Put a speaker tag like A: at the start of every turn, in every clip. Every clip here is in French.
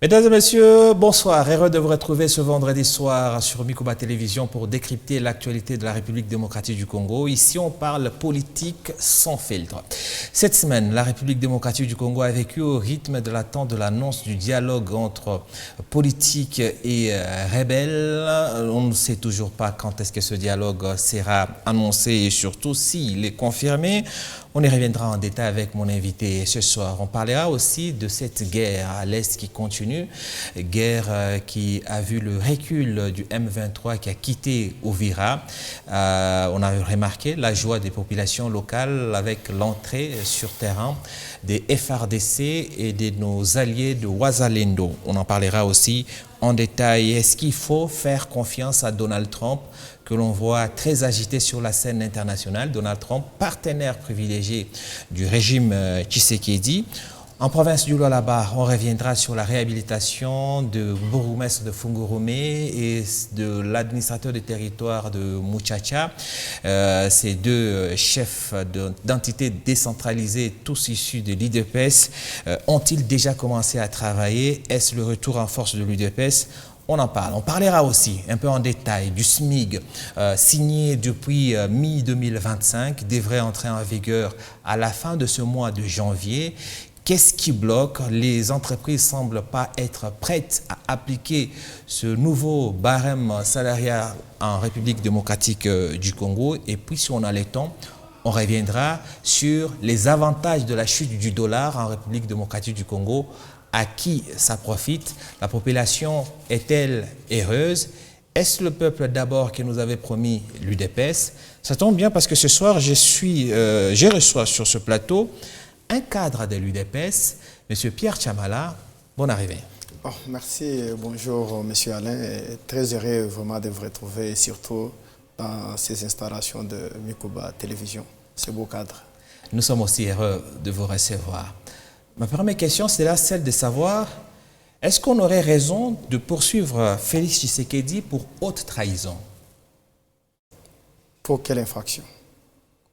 A: Mesdames et messieurs, bonsoir. Heureux de vous retrouver ce vendredi soir sur Mikuba Télévision pour décrypter l'actualité de la République démocratique du Congo. Ici, on parle politique sans filtre. Cette semaine, la République démocratique du Congo a vécu au rythme de l'attente de l'annonce du dialogue entre politique et rebelles. On ne sait toujours pas quand est-ce que ce dialogue sera annoncé et surtout s'il est confirmé. On y reviendra en détail avec mon invité ce soir. On parlera aussi de cette guerre à l'Est qui continue, guerre qui a vu le recul du M23 qui a quitté Uvira. On a remarqué la joie des populations locales avec l'entrée sur terrain des FRDC et de nos alliés de Wazalendo. On en parlera aussi en détail. Est-ce qu'il faut faire confiance à Donald Trump, que l'on voit très agité sur la scène internationale? Donald Trump, partenaire privilégié du régime Tshisekedi. En province du Lualaba, on reviendra sur la réhabilitation de bourgmestre de Fungurumé et de l'administrateur du territoire de Muchacha. Ces deux chefs d'entités décentralisées, tous issus de l'UDPS, ont-ils déjà commencé à travailler? Est-ce le retour en force de l'UDPS? On en parle. On parlera aussi un peu en détail du SMIG signé depuis mi-2025, devrait entrer en vigueur à la fin de ce mois de janvier. Qu'est-ce qui bloque? Les entreprises ne semblent pas être prêtes à appliquer ce nouveau barème salarial en République démocratique du Congo. Et puis, si on a le temps, on reviendra sur les avantages de la chute du dollar en République démocratique du Congo. À qui ça profite? La population est-elle heureuse? Est-ce le peuple d'abord qui nous avait promis l'UDPS? Ça tombe bien parce que ce soir, je reçois sur ce plateau un cadre de l'UDPS, M. Pierre Tchamala. Bonne arrivée.
B: Oh, merci, bonjour M. Alain. Très heureux vraiment de vous retrouver, surtout dans ces installations de Mikuba Télévision. Ce beau cadre.
A: Nous sommes aussi heureux de vous recevoir. Ma première question, c'est celle de savoir, est-ce qu'on aurait raison de poursuivre Félix Tshisekedi pour haute trahison?
B: Pour quelle infraction?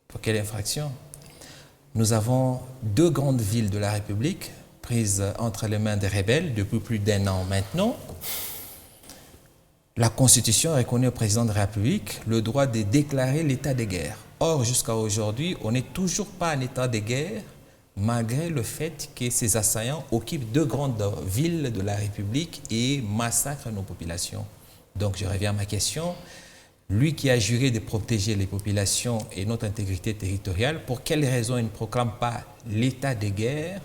A: Pour quelle infraction? Nous avons deux grandes villes de la République prises entre les mains des rebelles depuis plus d'1 an maintenant. La Constitution reconnaît au président de la République le droit de déclarer l'état de guerre. Or, jusqu'à aujourd'hui, on n'est toujours pas en état de guerre, malgré le fait que ces assaillants occupent deux grandes villes de la République et massacrent nos populations. Donc je reviens à ma question. Lui qui a juré de protéger les populations et notre intégrité territoriale, pour quelles raisons il ne proclame pas l'état de guerre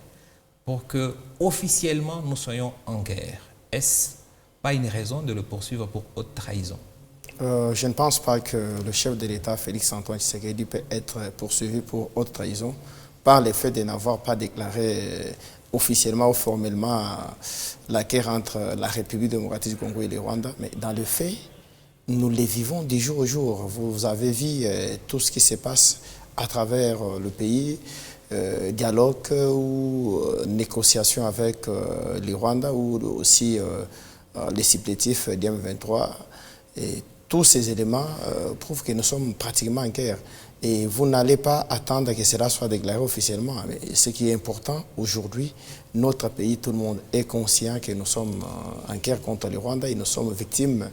A: pour que officiellement nous soyons en guerre? Est-ce pas une raison de le poursuivre pour haute trahison?
B: Je ne pense pas que le chef de l'État, Félix-Antoine Tshisekedi, peut être poursuivi pour haute trahison par le fait de n'avoir pas déclaré officiellement ou formellement la guerre entre la République démocratique du Congo et le Rwanda. Mais dans le fait, nous les vivons du jour au jour. Vous avez vu tout ce qui se passe à travers le pays, dialogue ou négociation avec le Rwanda ou aussi les supplétifs d'M23. Et tous ces éléments prouvent que nous sommes pratiquement en guerre. Et vous n'allez pas attendre que cela soit déclaré officiellement. Mais ce qui est important aujourd'hui, notre pays, tout le monde est conscient que nous sommes en guerre contre le Rwanda et nous sommes victimes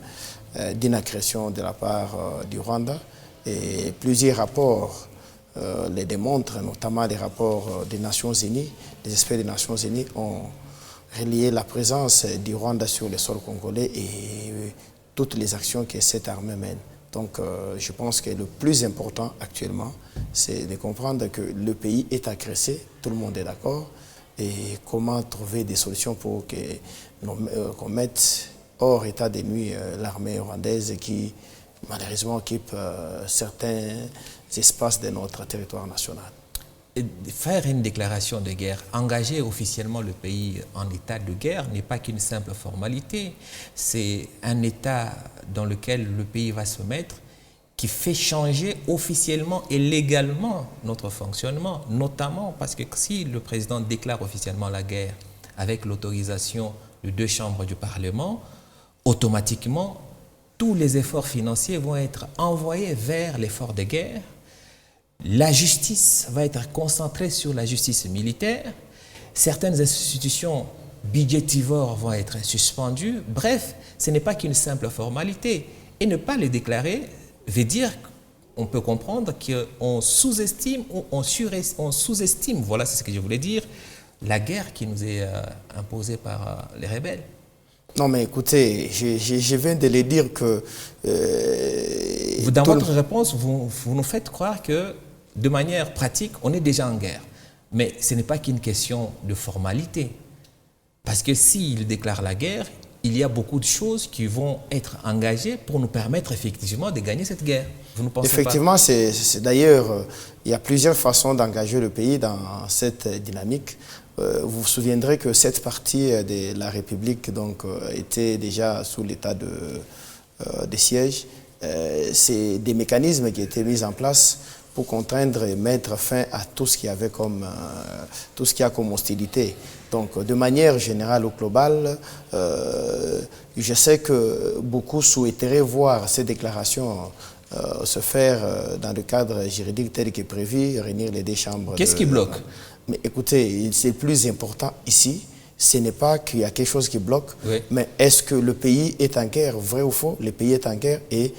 B: d'une agression de la part du Rwanda. Et plusieurs rapports les démontrent, notamment les rapports des Nations Unies. Les experts des Nations Unies ont relié la présence du Rwanda sur le sol congolais et toutes les actions que cette armée mène. Donc je pense que le plus important actuellement, c'est de comprendre que le pays est agressé, tout le monde est d'accord, et comment trouver des solutions pour qu'on mette hors état de nuit l'armée rwandaise qui malheureusement occupe certains espaces de notre territoire national.
A: Et faire une déclaration de guerre, engager officiellement le pays en état de guerre n'est pas qu'une simple formalité. C'est un état dans lequel le pays va se mettre qui fait changer officiellement et légalement notre fonctionnement, notamment parce que si le président déclare officiellement la guerre avec l'autorisation de 2 chambres du Parlement, automatiquement, tous les efforts financiers vont être envoyés vers l'effort de guerre. La justice va être concentrée sur la justice militaire. Certaines institutions budgétivores vont être suspendus. Bref, ce n'est pas qu'une simple formalité. Et ne pas les déclarer veut dire qu'on peut comprendre qu'on sous-estime ou on sous-estime, voilà, c'est ce que je voulais dire, la guerre qui nous est imposée par les rebelles.
B: Non, mais écoutez, je viens de le dire que...
A: dans votre réponse, vous nous faites croire que, de manière pratique, on est déjà en guerre. Mais ce n'est pas qu'une question de formalité. Parce que s'il déclare la guerre, il y a beaucoup de choses qui vont être engagées pour nous permettre effectivement de gagner cette guerre. Vous ne pensez
B: effectivement,
A: pas?
B: D'ailleurs, il y a plusieurs façons d'engager le pays dans cette dynamique. Vous vous souviendrez que cette partie de la République donc, était déjà sous l'état de siège. C'est des mécanismes qui étaient mis en place pour contraindre et mettre fin à tout ce qu'il y avait comme, tout ce qu'il y a comme hostilité. Donc, de manière générale ou globale, je sais que beaucoup souhaiteraient voir ces déclarations se faire dans le cadre juridique tel que prévu, réunir les deux chambres.
A: Qu'est-ce qui bloque?
B: Mais écoutez, c'est le plus important ici. Ce n'est pas qu'il y a quelque chose qui bloque,
A: oui,
B: mais est-ce que le pays est en guerre, vrai ou faux? Le pays est en guerre et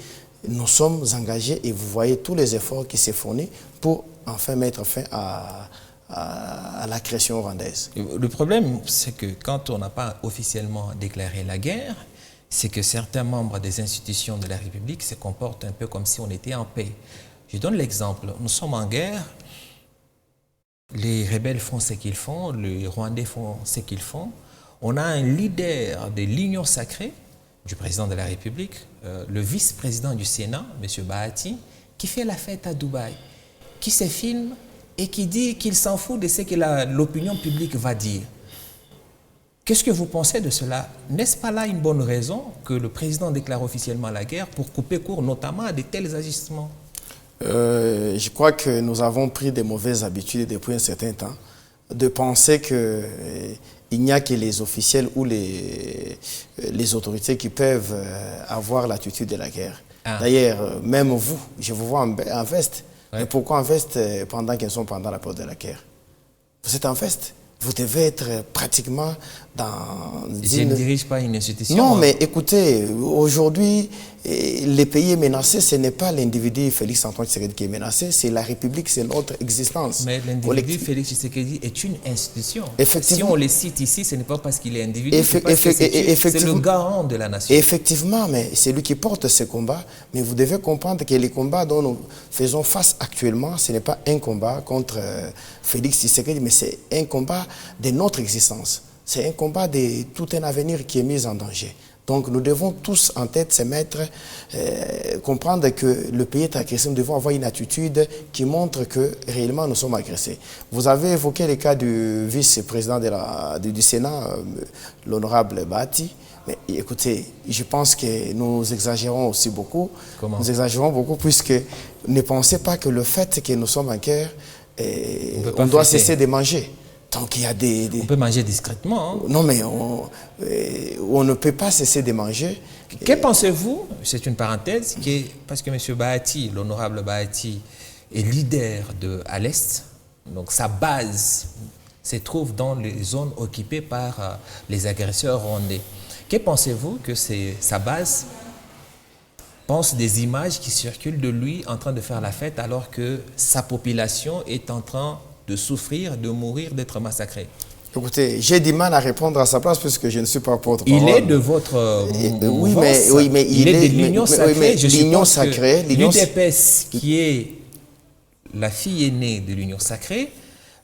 B: nous sommes engagés et vous voyez tous les efforts qui sont fournis pour enfin mettre fin à la création rwandaise.
A: Le problème, c'est que quand on n'a pas officiellement déclaré la guerre, c'est que certains membres des institutions de la République se comportent un peu comme si on était en paix. Je donne l'exemple. Nous sommes en guerre, les rebelles font ce qu'ils font, les Rwandais font ce qu'ils font. On a un leader de l'Union sacrée, du président de la République, le vice-président du Sénat, M. Bahati, qui fait la fête à Dubaï, qui se filme et qui dit qu'il s'en fout de ce que l'opinion publique va dire. Qu'est-ce que vous pensez de cela? N'est-ce pas là une bonne raison que le président déclare officiellement la guerre pour couper court notamment à de tels agissements?
B: Je crois que nous avons pris des mauvaises habitudes depuis un certain temps, de penser qu'il n'y a que les officiels ou les autorités qui peuvent avoir l'attitude de la guerre. Ah. D'ailleurs, même vous, je vous vois en veste. Ouais. Mais pourquoi en veste pendant qu'ils sont pendant la période de la guerre? Vous êtes en veste. Vous devez être pratiquement dans...
A: Je ne dirige pas une institution.
B: Non, mais écoutez, aujourd'hui, le pays est menacé. Ce n'est pas l'individu Félix Antoine Tshisekedi qui est menacé, c'est la République, c'est notre existence.
A: Mais l'individu Félix Tshisekedi est une institution.
B: Effectivement.
A: Si on le cite ici, ce n'est pas parce qu'il est individu, c'est parce que c'est le garant de la nation.
B: Effectivement, mais c'est lui qui porte ce combat. Mais vous devez comprendre que les combats dont nous faisons face actuellement, ce n'est pas un combat contre Félix Tshisekedi, mais c'est un combat de notre existence. C'est un combat de tout un avenir qui est mis en danger. Donc nous devons tous en tête se mettre, comprendre que le pays est agressé. Nous devons avoir une attitude qui montre que réellement nous sommes agressés. Vous avez évoqué le cas du vice-président du Sénat, l'honorable Bahati. Mais écoutez, je pense que nous exagérons aussi beaucoup.
A: Comment?
B: Nous exagérons beaucoup puisque ne pensez pas que le fait que nous sommes en guerre, on doit cesser de manger. Donc il y a
A: On peut manger discrètement. Hein?
B: Non, mais on ne peut pas cesser de manger.
A: Que pensez-vous, c'est une parenthèse, parce que M. Bahati, l'honorable Bahati, est leader à l'Est, donc sa base se trouve dans les zones occupées par les agresseurs rwandais. Que pensez-vous que sa base pense des images qui circulent de lui en train de faire la fête alors que sa population est en train de souffrir, de mourir, d'être massacré?
B: Écoutez, j'ai du mal à répondre à sa place puisque je ne suis pas porte-parole.
A: Il est de votre mouvance.
B: Oui, mais il est
A: de l'Union sacrée.
B: L'Union sacrée.
A: L'UDPS, qui est la fille aînée de l'Union sacrée,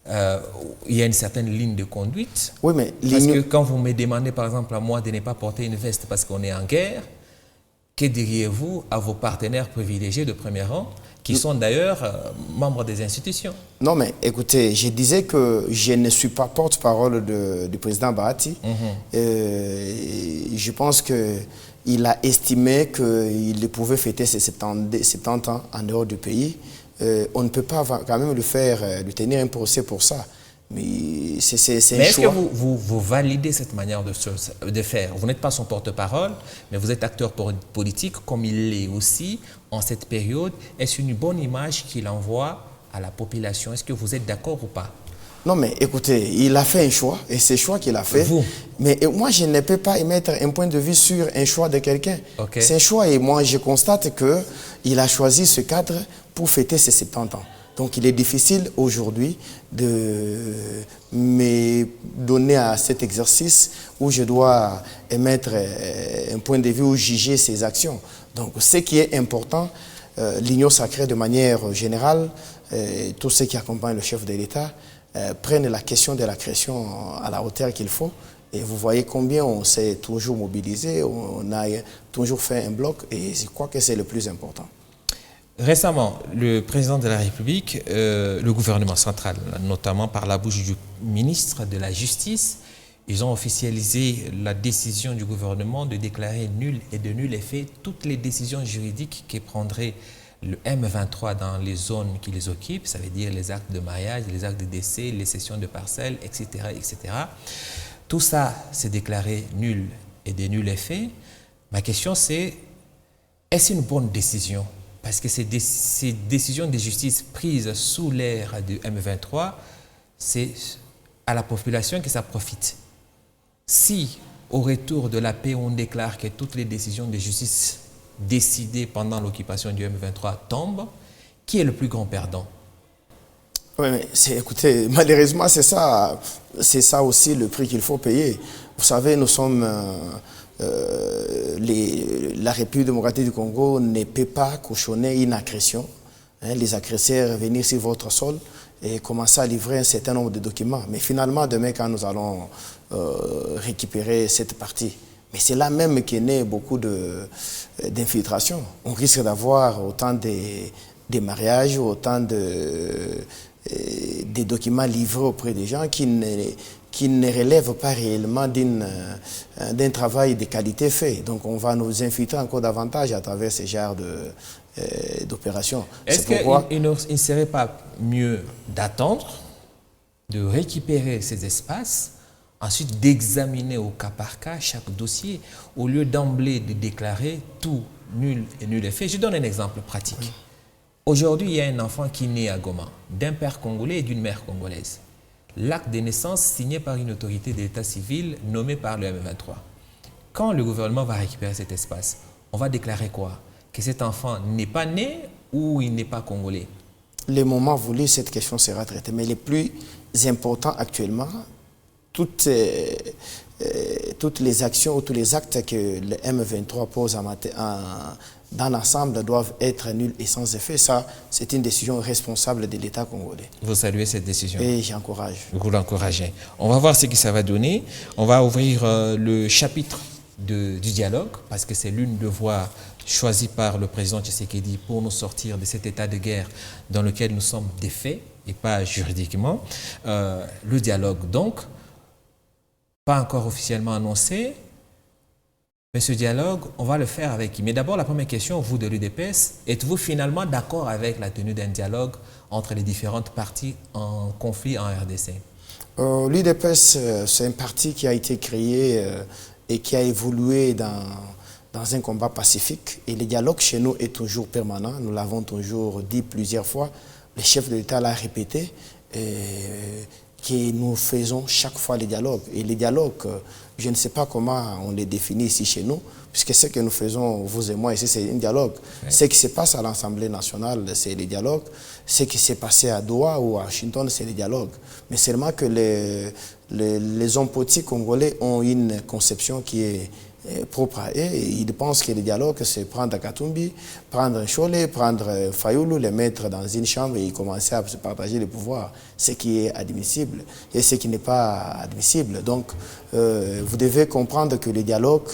A: il y a une certaine ligne de conduite.
B: Oui, mais
A: parce que quand vous me demandez, par exemple, à moi de ne pas porter une veste parce qu'on est en guerre, que diriez-vous à vos partenaires privilégiés de premier rang, qui sont d'ailleurs membres des institutions?
B: Non, mais écoutez, je disais que je ne suis pas porte-parole du président Bahati. Je pense qu'il a estimé qu'il pouvait fêter ses 70 ans en dehors du pays. On ne peut pas quand même lui tenir un procès pour ça. Mais c'est un choix.
A: Mais est-ce que vous validez cette manière de faire? Vous n'êtes pas son porte-parole, mais vous êtes acteur politique comme il l'est aussi en cette période. Est-ce une bonne image qu'il envoie à la population? Est-ce que vous êtes d'accord ou pas?
B: Non, mais écoutez, il a fait un choix, et c'est le choix qu'il a fait.
A: Vous?
B: Mais moi, je ne peux pas émettre un point de vue sur un choix de quelqu'un.
A: Okay.
B: C'est un choix, et moi, je constate qu'il a choisi ce cadre pour fêter ses 70 ans. Donc, il est difficile aujourd'hui de me donner à cet exercice où je dois émettre un point de vue ou juger ses actions. Donc, ce qui est important, l'Union sacrée de manière générale, tous ceux qui accompagnent le chef de l'État, prennent la question de la création à la hauteur qu'il faut. Et vous voyez combien on s'est toujours mobilisé, on a toujours fait un bloc, et je crois que c'est le plus important.
A: Récemment, le président de la République, le gouvernement central, notamment par la bouche du ministre de la Justice, ils ont officialisé la décision du gouvernement de déclarer nul et de nul effet toutes les décisions juridiques qui prendraient le M23 dans les zones qui les occupent, ça veut dire les actes de mariage, les actes de décès, les cessions de parcelles, etc., etc. Tout ça, c'est déclaré nul et de nul effet. Ma question, c'est, est-ce une bonne décision? Parce que ces décisions de justice prises sous l'ère du M23, c'est à la population que ça profite. Si, au retour de la paix, on déclare que toutes les décisions de justice décidées pendant l'occupation du M23 tombent, qui est le plus grand perdant?
B: Oui, mais écoutez, malheureusement, c'est ça aussi le prix qu'il faut payer. Vous savez, nous sommes... la République démocratique du Congo ne peut pas cautionner une agression. Les agresseurs venir sur votre sol et commencer à livrer un certain nombre de documents. Mais finalement, demain, quand nous allons récupérer cette partie, mais c'est là même qu'est né beaucoup d'infiltration. On risque d'avoir autant de mariages, autant de documents livrés auprès des gens qui ne relèvent pas réellement d'un travail de qualité fait. Donc on va nous infiltrer encore davantage à travers ce genre d'opérations.
A: Est-ce qu'il ne serait pas mieux d'attendre, de récupérer ces espaces, ensuite d'examiner au cas par cas chaque dossier, au lieu d'emblée de déclarer tout nul et nul est fait? Je donne un exemple pratique. Oui. Aujourd'hui, il y a un enfant qui naît à Goma, d'un père congolais et d'une mère congolaise. L'acte de naissance signé par une autorité d'état civil nommée par le M23. Quand le gouvernement va récupérer cet espace, on va déclarer quoi? Que cet enfant n'est pas né ou il n'est pas congolais?
B: Le moment voulu, cette question sera traitée. Mais le plus important actuellement, toutes les actions ou tous les actes que le M23 pose dans l'ensemble doivent être nuls et sans effet. Ça, c'est une décision responsable de l'État congolais.
A: Vous saluez cette décision?
B: Et j'encourage.
A: Vous l'encouragez. On va voir ce que ça va donner. On va ouvrir le chapitre du dialogue, parce que c'est l'une des voies choisies par le président Tshisekedi pour nous sortir de cet état de guerre dans lequel nous sommes défaits, et pas juridiquement. Le dialogue, donc, pas encore officiellement annoncé, mais ce dialogue, on va le faire avec qui? Mais d'abord, la première question, vous de l'UDPS, êtes-vous finalement d'accord avec la tenue d'un dialogue entre les différentes parties en conflit en RDC?
B: L'UDPS, c'est un parti qui a été créé et qui a évolué dans un combat pacifique. Et le dialogue chez nous est toujours permanent. Nous l'avons toujours dit plusieurs fois. Le chef de l'État l'a répété. Que nous faisons chaque fois les dialogues. Et les dialogues, je ne sais pas comment on les définit ici chez nous, puisque ce que nous faisons, vous et moi, ici, c'est un dialogue. Oui. Ce qui se passe à l'Assemblée nationale, c'est les dialogues. Ce qui s'est passé à Doha ou à Washington, c'est les dialogues. Mais seulement que les hommes politiques congolais ont une conception qui est propre à eux. Ils pensent que le dialogue, c'est prendre Katumbi, prendre Cholet, prendre Fayoulou, les mettre dans une chambre et commencer à se partager le pouvoir. Ce qui est admissible et ce qui n'est pas admissible. Donc, vous devez comprendre que le dialogue,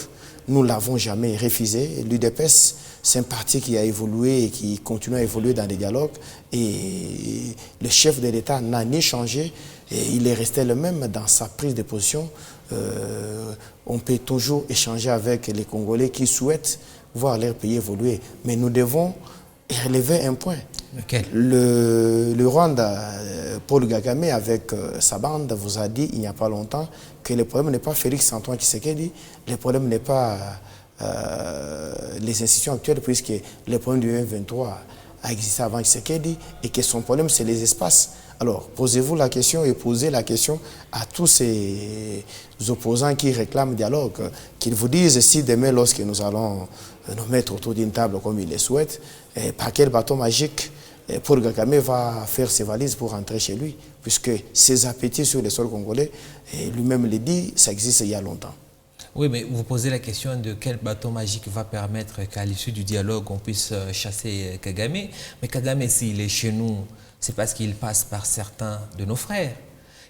B: nous ne l'avons jamais refusé. L'UDPS, c'est un parti qui a évolué et qui continue à évoluer dans les dialogues. Et le chef de l'État n'a ni changé, et il est resté le même dans sa prise de position. On peut toujours échanger avec les Congolais qui souhaitent voir leur pays évoluer. Mais nous devons relever un point.
A: Lequel?
B: Le Rwanda, Paul Kagame, avec sa bande, vous a dit il n'y a pas longtemps que le problème n'est pas Félix-Antoine Tshisekedi, le problème n'est pas les institutions actuelles, puisque le problème du M23 a existé avant Tshisekedi et que son problème, c'est les espaces. Alors, posez-vous la question et posez la question à tous ces opposants qui réclament dialogue, qu'ils vous disent si demain, lorsque nous allons nous mettre autour d'une table comme ils le souhaitent, par quel bateau magique Paul Kagame va faire ses valises pour rentrer chez lui, puisque ses appétits sur le sol congolais, lui-même le dit, ça existe il y a longtemps.
A: Oui, mais vous posez la question de quel bateau magique va permettre qu'à l'issue du dialogue, on puisse chasser Kagame. Mais Kagame, s'il est chez nous, c'est parce qu'il passe par certains de nos frères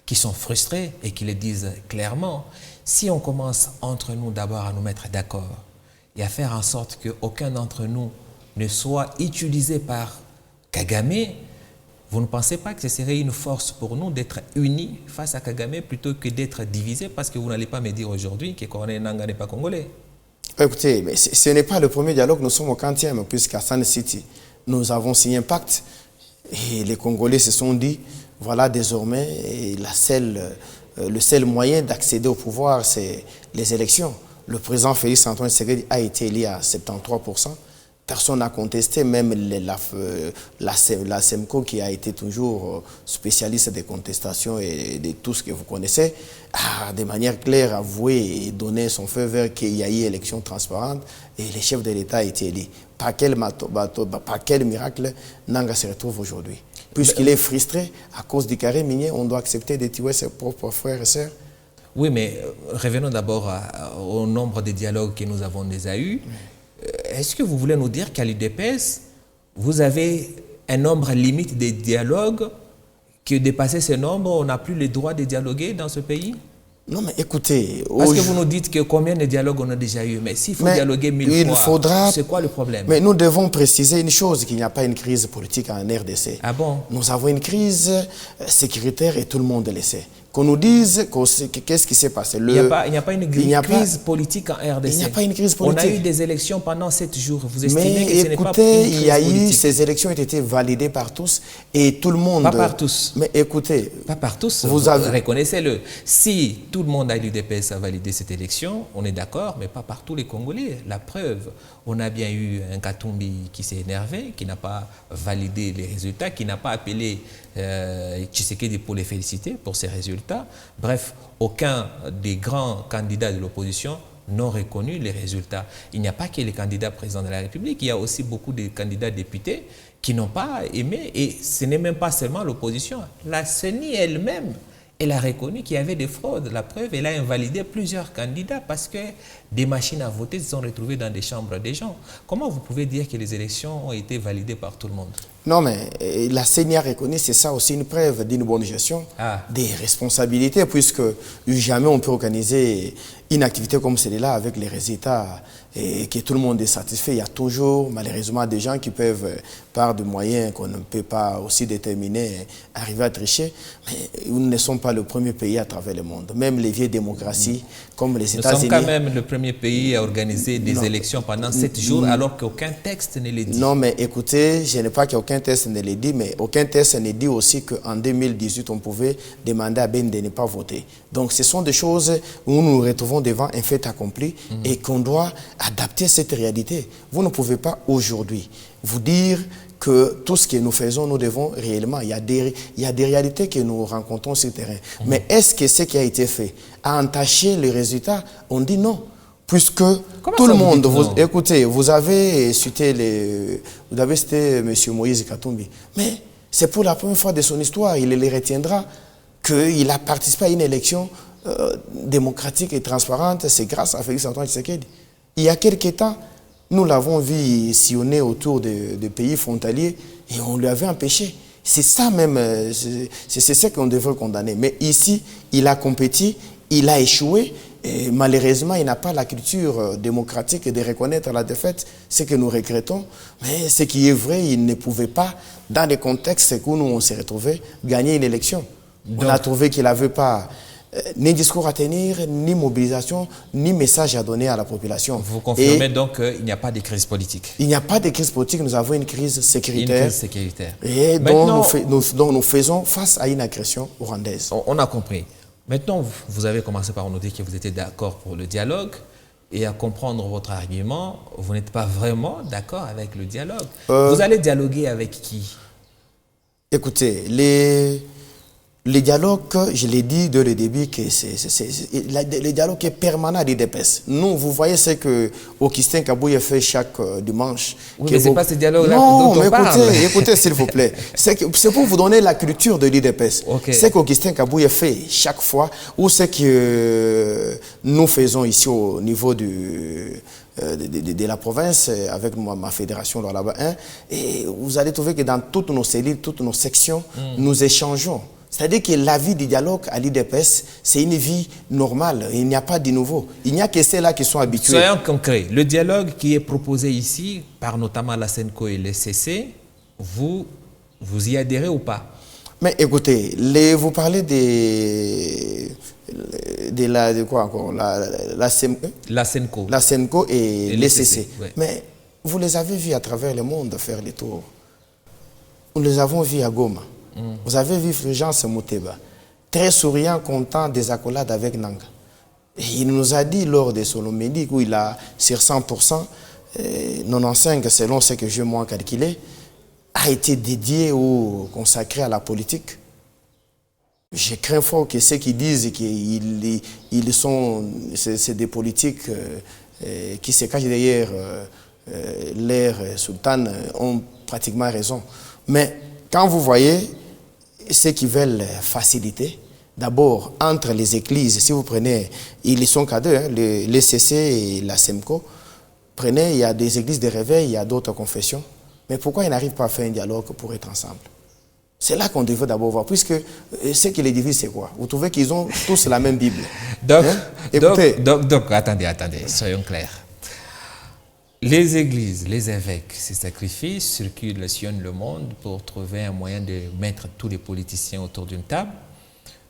A: qui sont frustrés et qui le disent clairement. Si on commence entre nous d'abord à nous mettre d'accord et à faire en sorte qu'aucun d'entre nous ne soit utilisé par Kagame, vous ne pensez pas que ce serait une force pour nous d'être unis face à Kagame plutôt que d'être divisés, parce que vous n'allez pas me dire aujourd'hui que Corneille Nangaa n'est pas congolais?
B: Écoutez, mais ce n'est pas le premier dialogue, nous sommes au 40e, puisqu'à Sun City, nous avons signé un pacte et les Congolais se sont dit, voilà désormais le seul moyen d'accéder au pouvoir, c'est les élections. Le président Félix Antoine Tshisekedi a été élu à 73%. Personne n'a contesté, même la SEMCO qui a été toujours spécialiste des contestations et de tout ce que vous connaissez, a de manière claire avoué et donné son feu vert qu'il y a eu élection transparente et le chef de l'État a été élu. Par quel miracle Nangaa se retrouve aujourd'hui? Puisqu'il est frustré à cause du carré minier, on doit accepter de tuer ses propres frères et sœurs.
A: Oui, mais revenons d'abord au nombre de dialogues que nous avons déjà eus. Est-ce que vous voulez nous dire qu'à l'UDPS, vous avez un nombre limite de dialogues, que dépasser ce nombre, on n'a plus le droit de dialoguer dans ce pays?
B: Non, mais écoutez...
A: Parce que vous nous dites que combien de dialogues on a déjà eu, mais s'il faut dialoguer 1000 fois, c'est quoi le problème?
B: Mais nous devons préciser une chose, qu'il n'y a pas une crise politique en RDC.
A: Ah bon?
B: Nous avons une crise sécuritaire et tout le monde le sait. Qu'on nous dise qu'est-ce qui s'est passé.
A: Il n'y a pas une crise politique en RDC.
B: Il n'y a pas une crise politique.
A: On a eu des élections pendant 7 jours. Vous estimez
B: mais
A: que ce n'est pas une crise politique?
B: il y a eu, ces élections ont été validées par tous et tout le monde...
A: Pas par tous.
B: Mais écoutez...
A: Pas par tous,
B: vous
A: reconnaissez-le. Si tout le monde à l'UDPS a validé cette élection, on est d'accord, mais pas par tous les Congolais. La preuve, on a bien eu un Katumbi qui s'est énervé, qui n'a pas validé les résultats, qui n'a pas appelé Tshisekedi pour les féliciter pour ces résultats. Bref, aucun des grands candidats de l'opposition n'ont reconnu les résultats. Il n'y a pas que les candidats présidents de la République, il y a aussi beaucoup de candidats députés qui n'ont pas aimé, et ce n'est même pas seulement l'opposition. La CENI elle-même, elle a reconnu qu'il y avait des fraudes. La preuve, elle a invalidé plusieurs candidats parce que des machines à voter se sont retrouvées dans des chambres des gens. Comment vous pouvez dire que les élections ont été validées par tout le monde?
B: Non, mais la CENI a reconnu, c'est ça aussi une preuve d'une bonne gestion, des responsabilités, puisque jamais on peut organiser une activité comme celle-là avec les résultats et que tout le monde est satisfait. Il y a toujours, malheureusement, des gens qui peuvent, par des moyens qu'on ne peut pas aussi déterminer, arriver à tricher. Mais nous ne sommes pas le premier pays à travers le monde. Même les vieilles démocraties, comme les États-Unis...
A: Nous sommes quand même le premier pays à organiser des élections pendant 7 jours, alors qu'aucun texte ne les dit.
B: Non, mais écoutez, je n'ai pas qu'aucun texte ne le dit, mais aucun texte ne dit aussi qu'en 2018, on pouvait demander à Ben de ne pas voter. Donc, ce sont des choses où nous nous retrouvons devant un fait accompli et qu'on doit adapter cette réalité. Vous ne pouvez pas aujourd'hui vous dire que tout ce que nous faisons, nous devons réellement, il y a des réalités que nous rencontrons sur le terrain. Mais est-ce que ce qui a été fait a entaché les résultats? On dit non. Puisque tout le monde, écoutez, vous avez cité M. Moïse Katumbi, mais c'est pour la première fois de son histoire, il les retiendra qu'il a participé à une élection démocratique et transparente, c'est grâce à Félix Antoine Tshisekedi. Il y a quelques temps, nous l'avons vu sillonner autour des pays frontaliers et on lui avait empêché. C'est ça même, c'est ce qu'on devrait condamner. Mais ici, il a compétit, il a échoué. Et malheureusement, il n'a pas la culture démocratique de reconnaître la défaite, ce que nous regrettons. Mais ce qui est vrai, il ne pouvait pas, dans les contextes où nous on s'est retrouvés, gagner une élection. Donc, on a trouvé qu'il n'avait pas ni discours à tenir, ni mobilisation, ni message à donner à la population.
A: Vous confirmez donc qu'il n'y a pas de crise politique?
B: Il n'y a pas de crise politique, nous avons une crise sécuritaire.
A: Une crise sécuritaire.
B: Et dont nous faisons face à une agression rwandaise.
A: On a compris. Maintenant, vous avez commencé par nous dire que vous étiez d'accord pour le dialogue et à comprendre votre argument, vous n'êtes pas vraiment d'accord avec le dialogue. Vous allez dialoguer avec qui?
B: Écoutez, les dialogues, je l'ai dit dès le début, que le dialogue est permanent à l'UDPS. Nous, vous voyez ce que Augustin Kabouye fait chaque dimanche.
A: Oui, mais ce n'est pas ce dialogue-là dont
B: non,
A: on parle.
B: Écoutez, s'il vous plaît. C'est pour vous donner la culture de l'UDPS.
A: Okay.
B: C'est qu'Augustin Kabouye fait chaque fois, ou ce que nous faisons ici au niveau de la province, avec ma fédération là-bas, et vous allez trouver que dans toutes nos cellules, toutes nos sections, nous échangeons. C'est-à-dire que la vie du dialogue à l'UDPS, c'est une vie normale. Il n'y a pas de nouveau. Il n'y a que ceux-là qui sont habitués.
A: Soyons concrets. Le dialogue qui est proposé ici, par notamment la SENCO et le CC, vous y adhérez ou pas?
B: Mais écoutez, vous parlez de quoi encore? La SENCO. La SENCO et les CC.
A: Ouais.
B: Mais vous les avez vus à travers le monde faire les tours. Nous les avons vus à Goma. Vous avez vu Fulgence Mouteba, très souriant, content des accolades avec Nanga. Et il nous a dit lors de son homélie où il a sur 100%, 95 selon ce que j'ai moi calculé, a été dédié ou consacré à la politique. Je crains fort que ceux qui disent qu'ils sont c'est des politiques qui se cachent derrière l'ère sultane ont pratiquement raison. Mais quand vous voyez ceux qui veulent faciliter, d'abord entre les églises, si vous prenez, ils sont qu'à deux, les CC et la SEMCO, prenez, il y a des églises de réveil, il y a d'autres confessions, mais pourquoi ils n'arrivent pas à faire un dialogue pour être ensemble? C'est là qu'on devrait d'abord voir, puisque ce qui les divise, c'est quoi? Vous trouvez qu'ils ont tous la même Bible.
A: Donc, attendez, soyons clairs. Les églises, les évêques, ces sacrifices circulent, sillonnent le monde pour trouver un moyen de mettre tous les politiciens autour d'une table.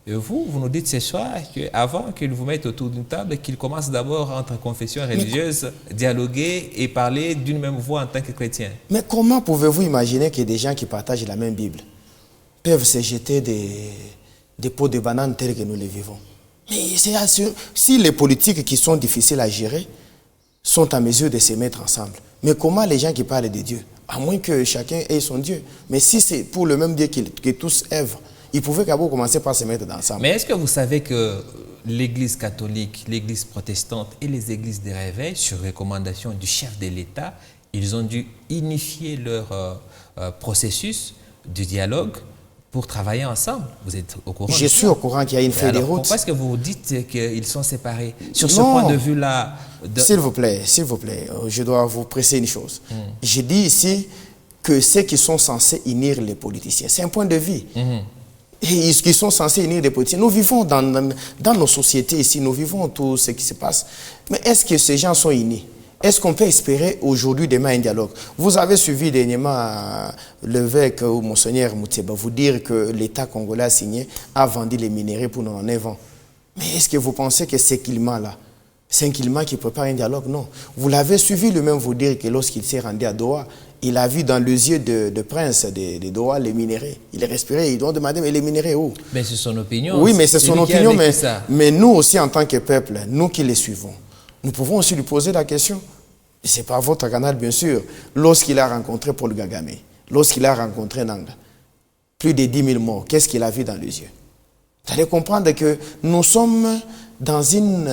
A: Et vous nous dites ce soir qu'avant qu'ils vous mettent autour d'une table, qu'ils commencent d'abord entre confessions religieuses, dialoguer et parler d'une même voix en tant que chrétiens. Mais
B: comment pouvez-vous imaginer que des gens qui partagent la même Bible peuvent se jeter des pots de bananes tels que nous les vivons? Mais c'est assuré. Si les politiques qui sont difficiles à gérer sont en mesure de se mettre ensemble. Mais comment les gens qui parlent de Dieu? À moins que chacun ait son Dieu. Mais si c'est pour le même Dieu que tous œuvrent, ils pouvaient d'abord commencer par se mettre ensemble.
A: Mais est-ce que vous savez que l'Église catholique, l'Église protestante et les églises de réveil, sur recommandation du chef de l'État, ils ont dû unifier leur processus du dialogue pour travailler ensemble? Vous êtes au courant?
B: Je suis au courant qu'il y a une feuille de route.
A: Pourquoi est-ce que vous dites qu'ils sont séparés? Sur ce point de vue-là...
B: S'il vous plaît, je dois vous préciser une chose. Je dis ici que ceux qui sont censés unir les politiciens, c'est un point de vue. Et qui sont censés unir les politiciens. Nous vivons dans nos sociétés ici, nous vivons tout ce qui se passe. Mais est-ce que ces gens sont unis? Est-ce qu'on peut espérer aujourd'hui, demain, un dialogue? Vous avez suivi dernièrement l'évêque ou Monseigneur Mouteba vous dire que l'État congolais a signé, a vendu les minéraux pour 99 ans. Mais est-ce que vous pensez que ce climat-là, c'est un climat qui prépare un dialogue? Non. Vous l'avez suivi lui-même vous dire que lorsqu'il s'est rendu à Doha, il a vu dans les yeux de prince de Doha les minéraux. Il est respiré, il doit demander mais les minéraux où?
A: Mais c'est son opinion.
B: Oui, mais c'est son opinion. Mais nous aussi, en tant que peuple, nous qui les suivons, nous pouvons aussi lui poser la question. Ce n'est pas votre canal, bien sûr. Lorsqu'il a rencontré Paul Kagame, lorsqu'il a rencontré Nanga, plus de 10 000 morts, qu'est-ce qu'il a vu dans les yeux? Vous allez comprendre que nous sommes dans une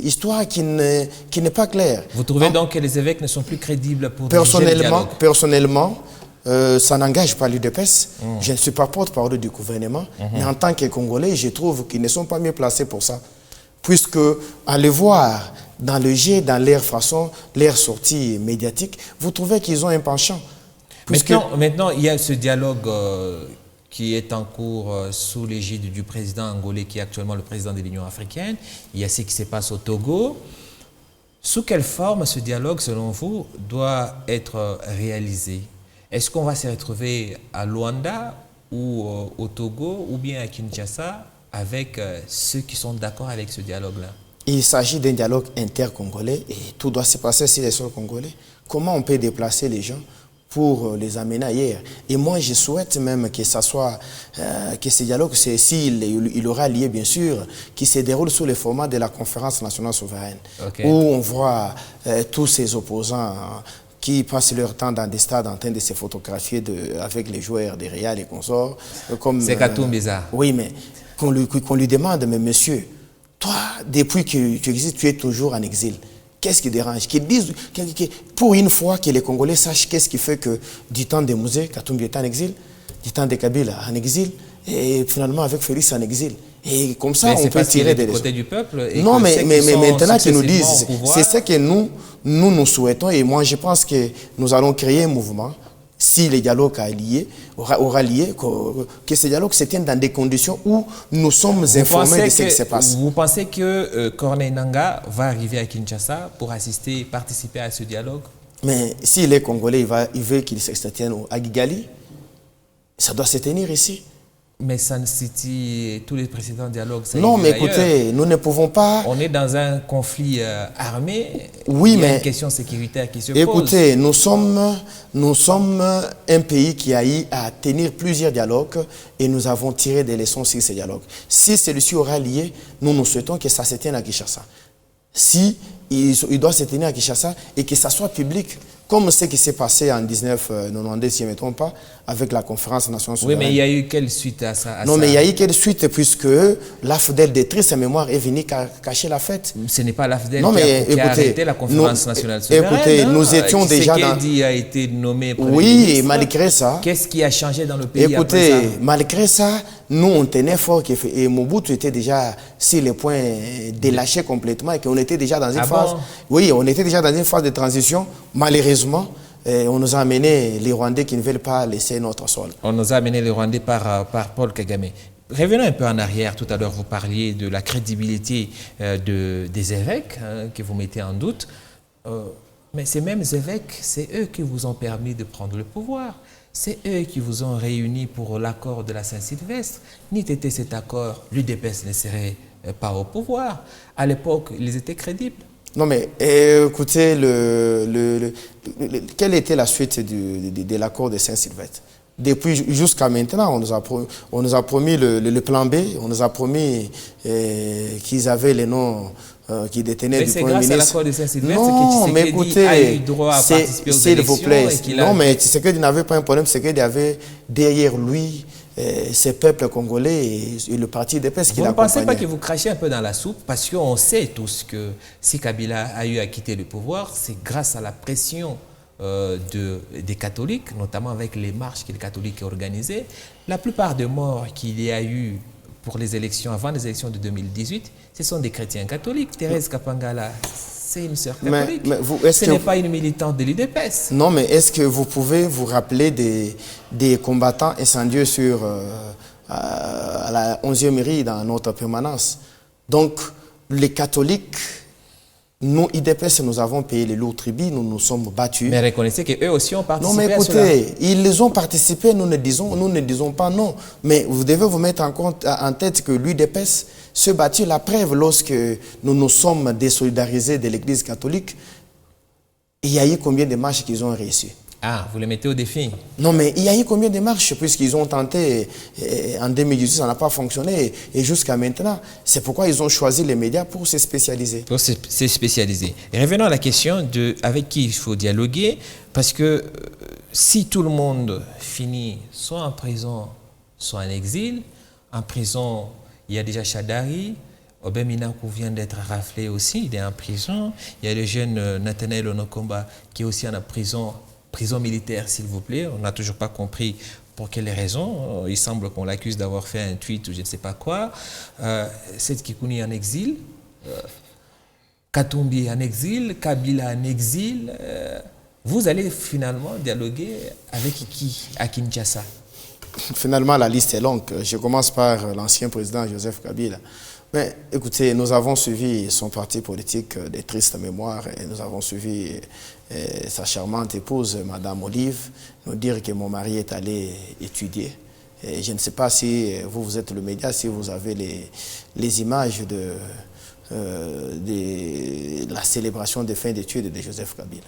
B: histoire qui n'est pas claire.
A: Vous trouvez donc que les évêques ne sont plus crédibles pour
B: Personnellement, ça n'engage pas l'UDPS. Je ne suis pas porte-parole du gouvernement, mais en tant que Congolais, je trouve qu'ils ne sont pas mieux placés pour ça. Puisque, allez voir dans le jet, dans leur façon, leur sortie médiatique, vous trouvez qu'ils ont un penchant.
A: Maintenant, il y a ce dialogue qui est en cours sous l'égide du président angolais, qui est actuellement le président de l'Union africaine. Il y a ce qui se passe au Togo. Sous quelle forme ce dialogue, selon vous, doit être réalisé? Est-ce qu'on va se retrouver à Luanda ou au Togo ou bien à Kinshasa avec ceux qui sont d'accord avec ce dialogue-là?
B: Il s'agit d'un dialogue inter-congolais et tout doit se passer sur les sols congolais. Comment on peut déplacer les gens pour les amener ailleurs. Et moi, je souhaite même que ça soit, que ce dialogue, s'il aura lieu, bien sûr, qui se déroule sous le format de la conférence nationale souveraine, où on voit tous ces opposants qui passent leur temps dans des stades en train de se photographier avec les joueurs des Real et consorts.
A: C'est Katumbi bizarre.
B: Oui, mais qu'on lui demande, mais monsieur, toi, depuis que tu existes, tu es toujours en exil. Qu'est-ce qui dérange? Qu'ils disent, pour une fois que les Congolais sachent qu'est-ce qui fait que du temps des Musées, Katumbi est en exil, du temps de Kabila en exil, et finalement avec Félix en exil. Et comme ça, on peut tirer des leçons.
A: Côté du peuple.
B: Non, mais maintenant qu'ils nous disent, c'est ce que nous souhaitons. Et moi, je pense que nous allons créer un mouvement, si le dialogue aura lié, que ce dialogue se tienne dans des conditions où nous sommes informés de ce qui se passe.
A: Vous pensez que Corneille Nangaa va arriver à Kinshasa pour participer à ce dialogue?
B: Mais s'il est congolais, il veut qu'il se tienne à Kigali, ça doit se tenir ici.
A: Mais Sun City, tous les précédents dialogues, ça
B: non, mais écoutez, nous ne pouvons pas...
A: On est dans un conflit armé.
B: Oui,
A: il y a
B: mais...
A: une question sécuritaire qui se pose.
B: Écoutez, nous sommes un pays qui a eu à tenir plusieurs dialogues et nous avons tiré des leçons sur ces dialogues. Si celui-ci aura lié, nous souhaitons que ça se tienne à Kinshasa. Si il doit se tenir à Kinshasa et que ça soit public, comme ce qui s'est passé en 1992, si je ne me trompe pas, avec la conférence nationale souveraine.
A: Oui, mais il y a eu quelle suite à ça?
B: Non, mais il y a eu quelle suite puisque l'AFDEL de triste mémoire est venu cacher la fête.
A: Ce n'est pas l'AFDEL qui a arrêté la conférence nationale souveraine.
B: Écoutez, nous étions déjà dans...
A: Tshisekedi a été nommé Premier
B: Oui,
A: ministre.
B: et malgré ça...
A: Qu'est-ce qui a changé dans le pays
B: Écoutez,
A: après ça?
B: malgré ça, nous on tenait fort et Mobutu était déjà sur le point de lâcher complètement et qu'on était déjà dans une phase...
A: Bon?
B: Oui, on était déjà dans une phase de transition. Malheureusement, on nous a amené les Rwandais qui ne veulent pas laisser notre sol.
A: On nous a amené les Rwandais par Paul Kagame. Revenons un peu en arrière. Tout à l'heure, vous parliez de la crédibilité des évêques que vous mettez en doute. Mais ces mêmes évêques, c'est eux qui vous ont permis de prendre le pouvoir. C'est eux qui vous ont réunis pour l'accord de la Saint-Sylvestre. N'eût été cet accord, l'UDPS ne serait pas au pouvoir. À l'époque, ils étaient crédibles.
B: Non mais écoutez, quelle était la suite de l'accord de Saint-Sylvestre? Depuis jusqu'à maintenant, on nous a promis le plan B, on nous a promis qu'ils avaient les noms qui détenaient du Premier ministre.
A: C'est grâce à l'accord de Saint-Sylvestre
B: que Tshisekedi
A: a eu droit à participer aux élections.
B: S'il vous plaît, non mais Tshisekedi n'avait pas un problème, Tshisekedi avait derrière lui ces peuples congolais et le parti UDPS qui l'accompagnait.
A: Vous ne pensez pas que vous crachez un peu dans la soupe? Parce qu'on sait tous que si Kabila a eu à quitter le pouvoir, c'est grâce à la pression des catholiques, notamment avec les marches que les catholiques ont organisées. La plupart des morts qu'il y a eu pour les élections, avant les élections de 2018, ce sont des chrétiens catholiques. Thérèse Kapangala, c'est une sœur catholique. Ce n'est pas une militante de l'UDPS.
B: Non, mais est-ce que vous pouvez vous rappeler des combattants incendieux à la 11e mairie dans notre permanence? Donc, les catholiques, nous, IDPS, nous avons payé les lourds tribus, nous nous sommes battus.
A: Mais reconnaissez qu'eux aussi ont participé.
B: Non, mais écoutez, ils ont participé, nous ne disons pas non. Mais vous devez vous mettre en tête que l'UDPS se battu. La preuve, lorsque nous nous sommes désolidarisés de l'Église catholique, il y a eu combien de marches qu'ils ont réussi?
A: Ah, vous les mettez au défi?
B: Non, mais il y a eu combien de marches puisqu'ils ont tenté en 2018, ça n'a pas fonctionné et jusqu'à maintenant. C'est pourquoi ils ont choisi les médias pour se spécialiser.
A: Pour se spécialiser. Et revenons à la question de avec qui il faut dialoguer, parce que si tout le monde finit soit en prison, soit en exil, en prison, il y a déjà Chadari, Obeminaku vient d'être raflé aussi, il est en prison. Il y a le jeune Nathanaël Onokomba qui est aussi en prison militaire, s'il vous plaît. On n'a toujours pas compris pour quelles raisons. Il semble qu'on l'accuse d'avoir fait un tweet ou je ne sais pas quoi. Seth Kikouni en exil. Katumbi en exil. Kabila en exil. Vous allez finalement dialoguer avec qui à Kinshasa?
B: Finalement, la liste est longue. Je commence par l'ancien président Joseph Kabila. Mais écoutez, nous avons suivi son parti politique de triste mémoire et nous avons suivi sa charmante épouse, Madame Olive, nous dire que mon mari est allé étudier. Et je ne sais pas si vous êtes le média, si vous avez les images de la célébration des fins d'études de Joseph Kabila.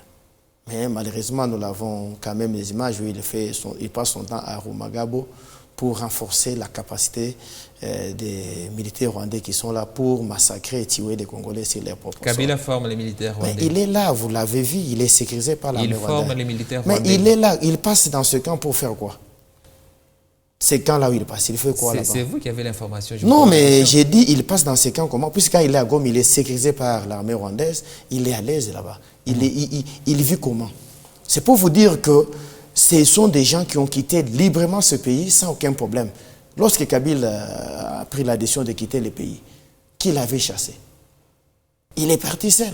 B: Mais malheureusement, nous l'avons quand même les images où il passe son temps à Rumagabo pour renforcer la capacité des militaires rwandais qui sont là pour massacrer et tuer les Congolais sur leur propre sol.
A: Kabila forme les militaires rwandais.
B: Mais il est là, vous l'avez vu, il est sécurisé par l'armée rwandaise.
A: Il forme les militaires rwandais.
B: Mais il est là, il passe dans ce camp pour faire quoi? Ces camps-là où il passe, il fait quoi là-bas?
A: C'est vous qui avez l'information.
B: Non, mais j'ai dit, il passe dans ces camps comment? Puisque quand il est à Goma, il est sécurisé par l'armée rwandaise, il est à l'aise là-bas. Il vit comment? C'est pour vous dire que ce sont des gens qui ont quitté librement ce pays sans aucun problème. Lorsque Kabila a pris la décision de quitter le pays, qui l'avait chassé? Il est parti seul.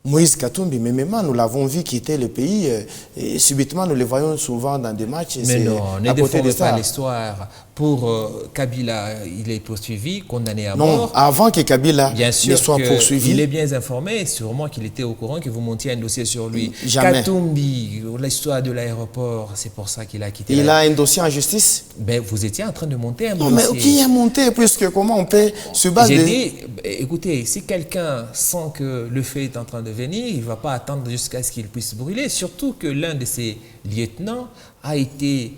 B: Moïse Katumbi, mais même nous l'avons vu quitter le pays et subitement nous le voyons souvent dans des matchs.
A: Mais non, ne déformez pas l'histoire. Pour Kabila, il est poursuivi, condamné à mort.
B: Non, avant que Kabila ne soit poursuivi.
A: Il est bien informé, sûrement qu'il était au courant que vous montiez un dossier sur lui.
B: Jamais.
A: Katumbi, l'histoire de l'aéroport, c'est pour ça qu'il a quitté.
B: Il a un dossier en justice?
A: Ben, vous étiez en train de monter un dossier.
B: Non, mais qui a monté? Puisque comment on peut se baser?
A: J'ai dit, écoutez, si quelqu'un sent que le fait est en train de venir, il ne va pas attendre jusqu'à ce qu'il puisse brûler. Surtout que l'un de ses lieutenants a été,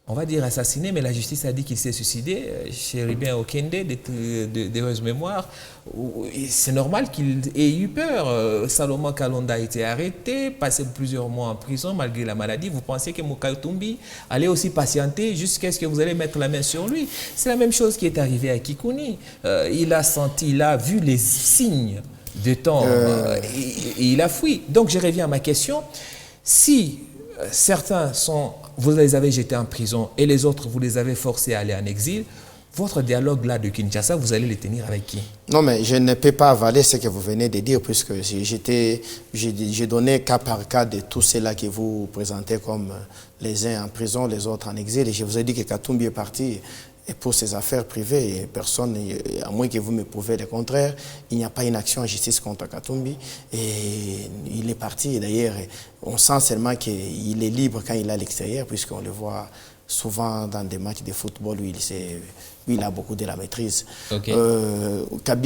A: on va dire, assassiné, mais la justice a dit qu'il s'est suicidé. Chéribien Okende, d'heureuse mémoire. C'est normal qu'il ait eu peur. Salomon Kalonda a été arrêté, passé plusieurs mois en prison malgré la maladie. Vous pensez que Mukatumbi allait aussi patienter jusqu'à ce que vous allez mettre la main sur lui? C'est la même chose qui est arrivée à Kikouni. Il a senti, il a vu les signes de temps et il a fui. Donc je reviens à ma question. Si certains vous les avez jetés en prison et les autres vous les avez forcés à aller en exil, votre dialogue là de Kinshasa, vous allez le tenir avec qui? Non, mais je ne peux pas avaler ce que vous venez de dire puisque j'ai donné cas par cas de tous ceux-là que vous présentez comme les uns en prison, les autres en exil. Et je vous ai dit que Katumbi est parti. Et pour ses affaires privées, personne, à moins que vous me prouvez le contraire, il n'y a pas une action en justice contre Katumbi. Et il est parti. D'ailleurs, on sent seulement qu'il est libre quand il est à l'extérieur, puisqu'on le voit souvent dans des matchs de football où il a beaucoup de la maîtrise. Okay.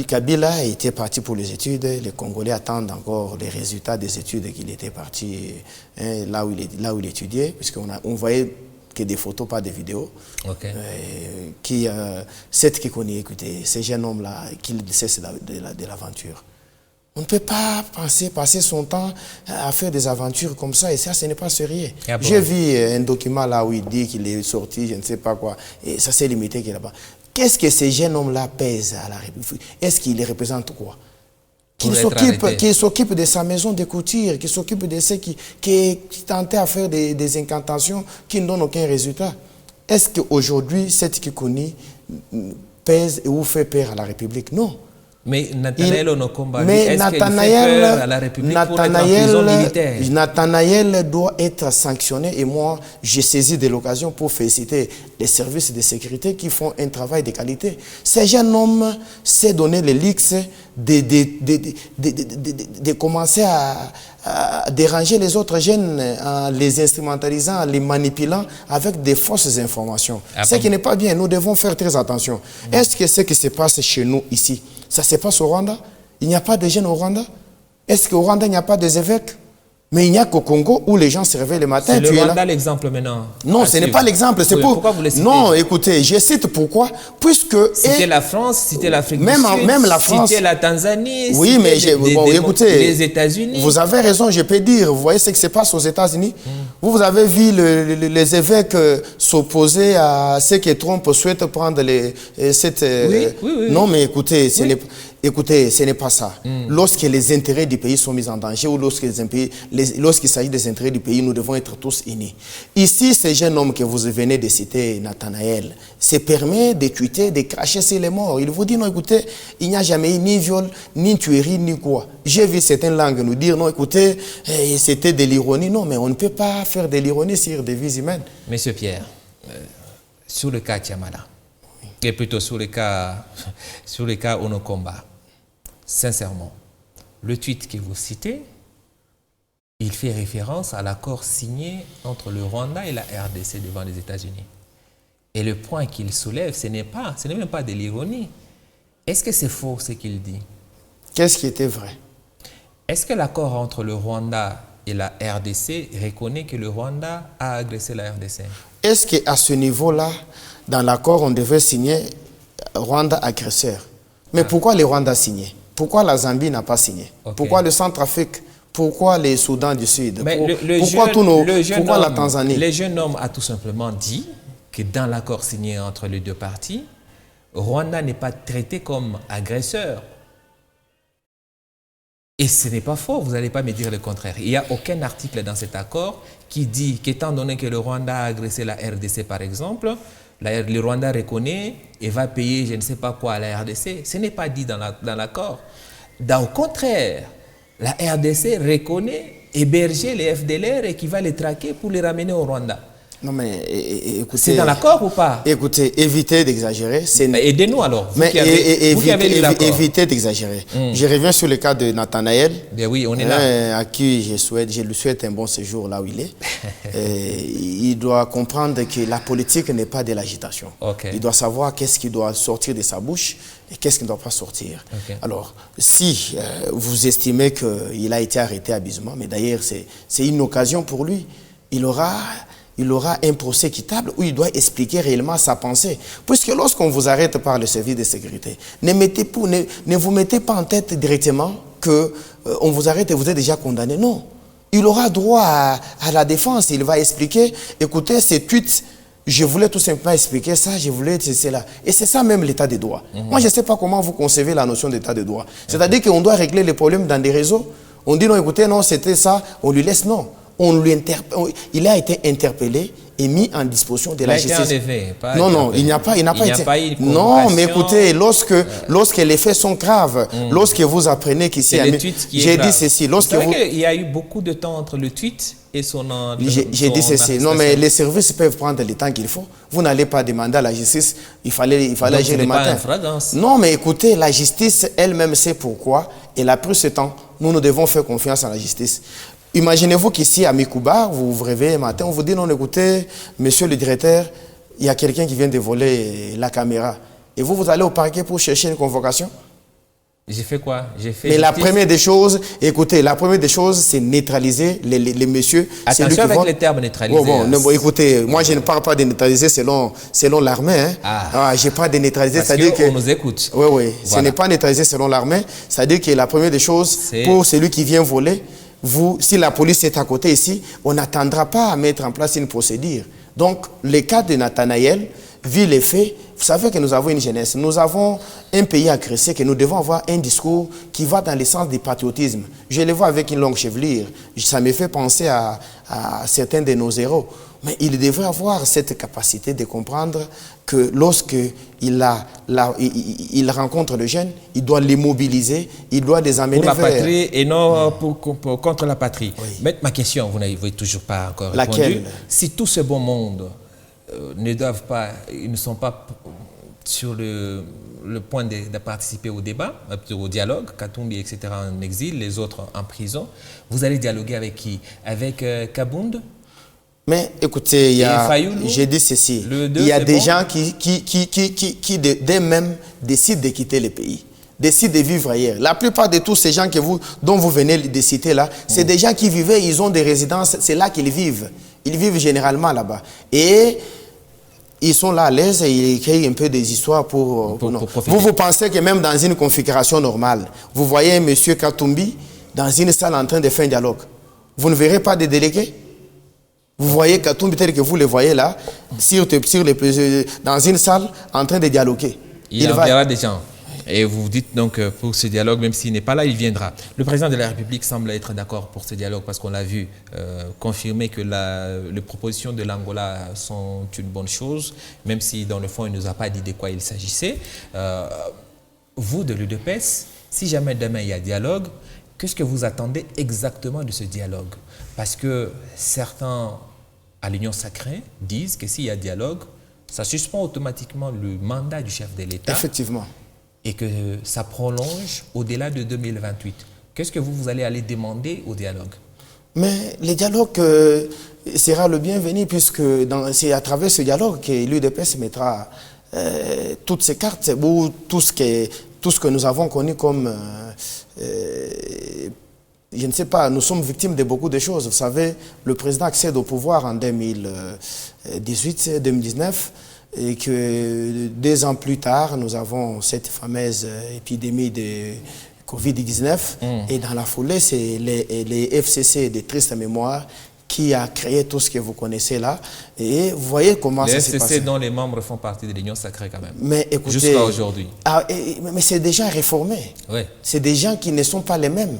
A: Kabila était parti pour les études. Les Congolais attendent encore les résultats des études qu'il était parti là où il étudiait, puisqu'on voyait que des photos, pas des vidéos. Okay. Cette qui connaît, écoutez, ces jeunes hommes-là, qu'ils cessent de l'aventure. On ne peut pas passer son temps à faire des aventures comme ça, et ça, ce n'est pas sérieux. Ah bon? J'ai vu un document là où il dit qu'il est sorti, je ne sais pas quoi, et ça s'est limité là-bas. Qu'est-ce que ces jeunes hommes-là pèsent à la République? Est-ce qu'ils représentent quoi? Qui s'occupe de sa maison de couture, qui s'occupe de ceux qui tentaient à faire des incantations qui ne donnent aucun résultat. Est-ce qu'aujourd'hui, cette Kikouni pèse ou fait peur à la République? Non. Mais Nathanaël Onokomba, est-ce qu'il fait peur à la République pour être en prison militaire? Nathanaël doit être sanctionné et moi, j'ai saisi de l'occasion pour féliciter les services de sécurité qui font un travail de qualité. Ces jeunes hommes s'est donné le luxe de commencer à déranger les autres jeunes en les instrumentalisant, en les manipulant avec des fausses informations. Ce qui n'est pas bien, nous devons faire très attention. Est-ce que ce qui se passe chez nous ici, ça se passe au Rwanda? Il n'y a pas de jeunes au Rwanda? Est-ce qu'au Rwanda, il n'y a pas des évêques? Mais il n'y a qu'au Congo où les gens se réveillent le matin. C'est le Rwanda l'exemple maintenant? Non, ce n'est pas l'exemple. C'est pour... Pourquoi vous le citez? Non, écoutez, je cite pourquoi. Puisque... Citez la France, citez l'Afrique du Sud, même la France, citez la Tanzanie, oui, mais écoutez, les États-Unis. Vous avez raison, je peux dire. Vous voyez ce qui se passe aux États-Unis? Vous avez vu les évêques s'opposer à ce que Trump souhaite prendre cette... Oui. Non, mais écoutez, ce n'est pas ça. Lorsque les intérêts du pays sont mis en danger ou lorsqu'il s'agit des intérêts du pays, nous devons être tous unis. Ici, ce jeune homme que vous venez de citer, Nathanaël, se permet de tweeter, de cracher sur les morts. Il vous dit, non, écoutez, il n'y a jamais eu ni viol, ni tuerie, ni quoi. J'ai vu certaines langues nous dire, non, écoutez, c'était de l'ironie. Non, mais on ne peut pas faire de l'ironie sur des vies humaines. Monsieur Pierre, sur le cas Tiamala, et plutôt sur le cas Onokomba, sincèrement, le tweet que vous citez, il fait référence à l'accord signé entre le Rwanda et la RDC devant les États-Unis. Et le point qu'il soulève, ce n'est même pas de l'ironie. Est-ce que c'est faux ce qu'il dit? Qu'est-ce qui était vrai? Est-ce que l'accord entre le Rwanda et la RDC reconnaît que le Rwanda a agressé la RDC.
B: Est-ce qu'à ce niveau-là, dans l'accord, on devait signer Rwanda agresseur? Mais pourquoi le Rwanda a signé? Pourquoi la Zambie n'a pas signé? Pourquoi le Centrafrique? Pourquoi les Soudan du Sud? Pourquoi la Tanzanie?
A: Le jeune homme a tout simplement dit que dans l'accord signé entre les deux parties, Rwanda n'est pas traité comme agresseur. Et ce n'est pas faux, vous n'allez pas me dire le contraire. Il n'y a aucun article dans cet accord qui dit qu'étant donné que le Rwanda a agressé la RDC par exemple, le Rwanda reconnaît et va payer je ne sais pas quoi à la RDC. Ce n'est pas dit dans l'accord. Au contraire, la RDC reconnaît héberger les FDLR et qui va les traquer pour les ramener au Rwanda.
B: Non mais écoutez...
A: C'est dans l'accord ou pas?
B: Écoutez, évitez d'exagérer.
A: Aidez-nous alors.
B: Évitez d'exagérer. Je reviens sur le cas de Nathanaël.
A: Bien oui, on est là.
B: À qui je lui souhaite un bon séjour là où il est. Il doit comprendre que la politique n'est pas de l'agitation.
A: Okay.
B: Il doit savoir qu'est-ce qui doit sortir de sa bouche et qu'est-ce qui ne doit pas sortir.
A: Okay.
B: Alors, si vous estimez qu'il a été arrêté abusivement, mais d'ailleurs c'est une occasion pour lui, il aura un procès équitable où il doit expliquer réellement sa pensée. Puisque lorsqu'on vous arrête par le service de sécurité, ne vous mettez pas en tête directement qu'on vous arrête et vous êtes déjà condamné. Non. Il aura droit à la défense. Il va expliquer, écoutez, ces tweets, je voulais tout simplement expliquer ça, je voulais cela. Et c'est ça même l'état de droit. Moi, je ne sais pas comment vous concevez la notion d'état de droit. C'est-à-dire qu'on doit régler les problèmes dans des réseaux. On dit non, écoutez, non, c'était ça, on lui laisse, non. Il a été interpellé et mis en disposition de la justice. Non, il n'y a pas été. Non, mais écoutez, lorsque les faits sont graves, lorsque vous apprenez qu'ici, j'ai dit ceci.
A: Il y a eu beaucoup de temps entre le tweet et son
B: j'ai dit ceci. Non, mais les services peuvent prendre le temps qu'il faut. Vous n'allez pas demander à la justice, il fallait agir le matin. Non, mais écoutez, la justice elle-même sait pourquoi. Elle a pris ce temps. Nous devons faire confiance à la justice. Imaginez-vous qu'ici, à Mikouba, vous vous réveillez le matin, on vous dit non, écoutez, monsieur le directeur, il y a quelqu'un qui vient de voler la caméra. Et vous allez au parquet pour chercher une convocation?
A: J'ai fait quoi?
B: Mais la première des choses, écoutez, c'est neutraliser les messieurs.
A: Attention avec les termes neutralisés.
B: Bon, écoutez, moi je ne parle pas de neutraliser selon l'armée. Hein. Je parle de neutraliser, c'est-à-dire
A: qu'on nous écoute.
B: Oui, voilà. Ce n'est pas neutraliser selon l'armée, c'est-à-dire que la première des choses, pour celui qui vient voler, si la police est à côté ici, on n'attendra pas à mettre en place une procédure. Donc, le cas de Nathanaël, vu les faits, vous savez que nous avons une jeunesse, nous avons un pays agressé, que nous devons avoir un discours qui va dans le sens du patriotisme. Je le vois avec une longue chevelure. Ça me fait penser à certains de nos héros. Mais il devrait avoir cette capacité de comprendre que lorsqu'il rencontre le jeune, il doit les mobiliser, il doit les amener
A: vers... Pour la patrie et non contre la patrie. Oui. Mais ma question, vous n'avez toujours pas encore répondu.
B: Laquelle?
A: Si tout ce beau monde ils ne sont pas sur le point de participer au débat, au dialogue, Katumbi, etc. en exil, les autres en prison, vous allez dialoguer avec qui? Avec Kabound?
B: Mais écoutez, j'ai dit ceci, il y a des gens qui d'eux-mêmes décident de quitter le pays, décident de vivre ailleurs. La plupart de tous ces gens dont vous venez de citer là, c'est des gens qui vivaient, ils ont des résidences, c'est là qu'ils vivent. Ils vivent généralement là-bas. Et ils sont là à l'aise et ils créent un peu des histoires pour vous pensez que même dans une configuration normale, vous voyez M. Katumbi dans une salle en train de faire un dialogue. Vous ne verrez pas de délégués? Vous voyez Katumbi tel que vous le voyez là, dans une salle en train de dialoguer.
A: Il enverra des gens. Et vous dites donc pour ce dialogue, même s'il n'est pas là, il viendra. Le président de la République semble être d'accord pour ce dialogue parce qu'on l'a vu confirmer que les propositions de l'Angola sont une bonne chose, même si dans le fond, il ne nous a pas dit de quoi il s'agissait. Vous, de l'UDPS, si jamais demain il y a dialogue, qu'est-ce que vous attendez exactement de ce dialogue? Parce que certains, à l'Union sacrée, disent que s'il y a dialogue, ça suspend automatiquement le mandat du chef de l'État.
B: Effectivement.
A: Et que ça prolonge au-delà de 2028. Qu'est-ce que vous allez aller demander au dialogue?
B: Mais le dialogue sera le bienvenu puisque c'est à travers ce dialogue que l'UDPS mettra toutes ses cartes ou tout ce que nous avons connu comme je ne sais pas, nous sommes victimes de beaucoup de choses. Vous savez, le président accède au pouvoir en 2018-2019 et que 2 ans plus tard, nous avons cette fameuse épidémie de Covid-19 et dans la foulée, c'est les FCC de triste mémoire qui a créé tout ce que vous connaissez là. Et vous voyez comment ça s'est passé.
A: Les FCC dont les membres font partie de l'Union sacrée quand même.
B: Mais écoutez,
A: jusqu'à aujourd'hui.
B: Mais c'est déjà réformé.
A: Oui.
B: C'est des gens qui ne sont pas les mêmes.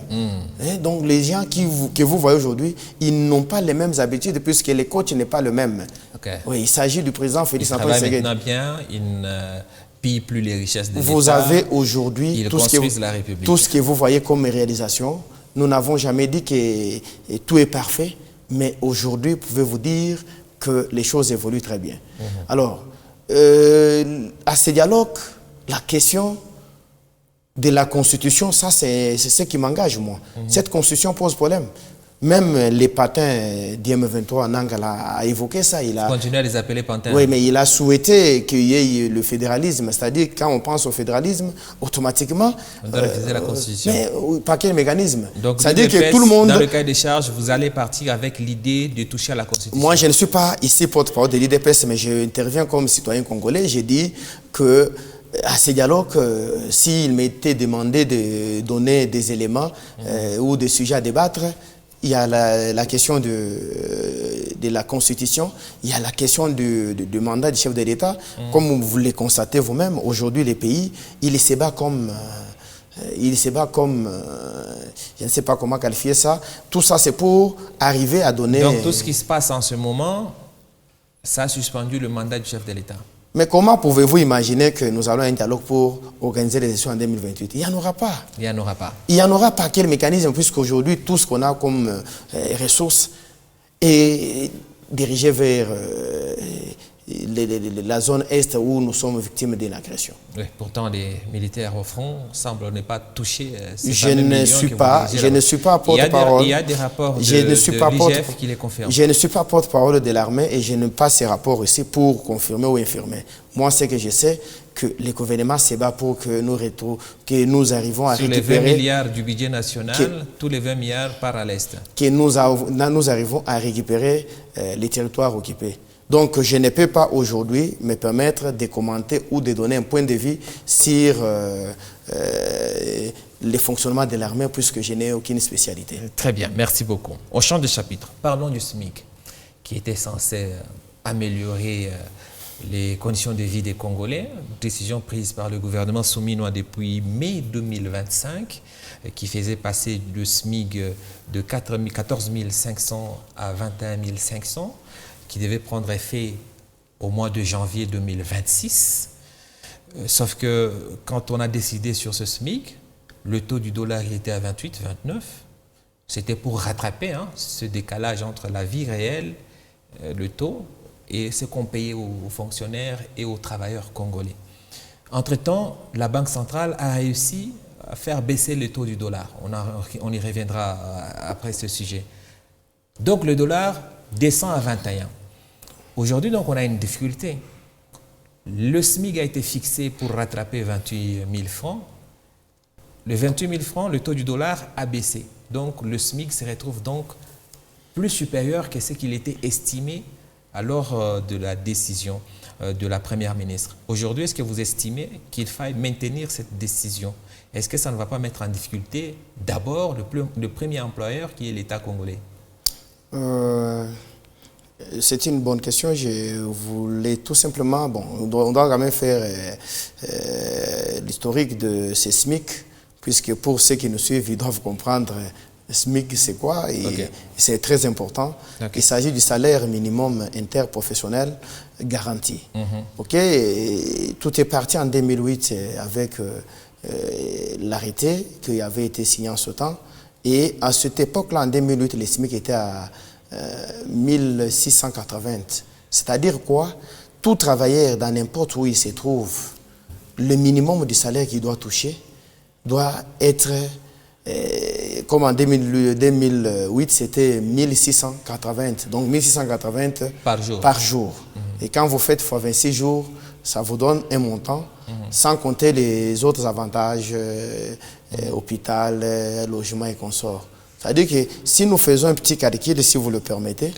B: Donc les gens que vous voyez aujourd'hui, ils n'ont pas les mêmes habitudes puisque les coachs n'est pas le même.
A: Okay.
B: Oui, il s'agit du président Félix Antoine
A: Tshisekedi.
B: Tshisekedi.
A: Maintenant bien, il ne pille plus les richesses de l'État.
B: Vous avez aujourd'hui tout ce que vous voyez comme réalisation. Nous n'avons jamais dit que tout est parfait. Mais aujourd'hui, pouvez-vous dire que les choses évoluent très bien. Alors, à ce dialogue, la question de la Constitution, ça c'est ce qui m'engage, moi. Cette Constitution pose problème. Même les patins d'IM23, Nangala a évoqué ça. Il a
A: continué à les appeler pantins.
B: Oui, mais il a souhaité qu'il y ait le fédéralisme. C'est-à-dire, quand on pense au fédéralisme, automatiquement...
A: On doit réviser la Constitution.
B: Mais par quel mécanisme?
A: Donc,
B: c'est-à-dire que tout le monde...
A: Dans le cas des charges, vous allez partir avec l'idée de toucher à la Constitution.
B: Moi, je ne suis pas ici porte-parole de l'IDPS, mais j'interviens comme citoyen congolais. J'ai dit que... À ces dialogues, s'il m'était demandé de donner des éléments ou des sujets à débattre, il y a la question de la Constitution, il y a la question du mandat du chef de l'État. Comme vous le constatez vous-même, aujourd'hui, les pays, ils se battent comme... je ne sais pas comment qualifier ça. Tout ça, c'est pour arriver à donner...
A: Donc, tout ce qui se passe en ce moment, ça a suspendu le mandat du chef de l'État.
B: Mais comment pouvez-vous imaginer que nous allons un dialogue pour organiser les élections en 2028? Il n'y en aura pas.
A: Il n'y en aura pas.
B: Il n'y en aura pas. Quel mécanisme? Puisqu'aujourd'hui, tout ce qu'on a comme ressources est dirigé vers la zone Est où nous sommes victimes d'une agression.
A: Oui, pourtant, les militaires au front semblent ne pas toucher ces
B: je ne suis pas
A: porte-parole. Il y a des rapports de l'IGF qui les confirment.
B: Je ne suis pas porte-parole de l'armée et je n'ai pas ces rapports ici pour confirmer ou infirmer. Moi, ce que je sais, que le gouvernement se bat pour que nous arrivons à récupérer...
A: Sur les 20 milliards du budget national, tous les 20 milliards partent à l'Est.
B: Que nous arrivons à récupérer les territoires occupés. Donc, je ne peux pas aujourd'hui me permettre de commenter ou de donner un point de vue sur le fonctionnement de l'armée puisque je n'ai aucune spécialité.
A: Très bien, merci beaucoup. Au champ de chapitre, parlons du SMIC qui était censé améliorer les conditions de vie des Congolais. Décision prise par le gouvernement souminois depuis mai 2025 qui faisait passer le SMIC de 14 500 à 21 500. Qui devait prendre effet au mois de janvier 2026. Sauf que quand on a décidé sur ce SMIC, le taux du dollar il était à 28, 29. C'était pour rattraper ce décalage entre la vie réelle, le taux, et ce qu'on payait aux fonctionnaires et aux travailleurs congolais. Entre-temps, la Banque centrale a réussi à faire baisser le taux du dollar. On y reviendra après ce sujet. Donc le dollar descend à 21. Aujourd'hui, donc, on a une difficulté. Le SMIC a été fixé pour rattraper 28 000 francs. Le 28 000 francs, le taux du dollar a baissé. Donc, le SMIC se retrouve donc plus supérieur que ce qu'il était estimé lors de la décision de la Première ministre. Aujourd'hui, est-ce que vous estimez qu'il faille maintenir cette décision? Est-ce que ça ne va pas mettre en difficulté d'abord le premier employeur qui est l'État congolais?
B: C'est une bonne question. Je voulais tout simplement... Bon, on doit quand même faire l'historique de ces SMIC, puisque pour ceux qui nous suivent, ils doivent comprendre SMIC c'est quoi, et c'est très important. Il s'agit du salaire minimum interprofessionnel garanti. Et tout est parti en 2008 avec l'arrêté qui avait été signé en ce temps. Et à cette époque-là, en 2008, les SMIC étaient à 1680. C'est-à-dire quoi? Tout travailleur, dans n'importe où il se trouve, le minimum du salaire qu'il doit toucher doit être, comme en 2008, c'était 1680. Donc 1680 par jour. Et quand vous faites fois 26 jours, ça vous donne un montant, sans compter les autres avantages, hôpital, logement et consorts. C'est-à-dire que si nous faisons un petit calcul, si vous le permettez,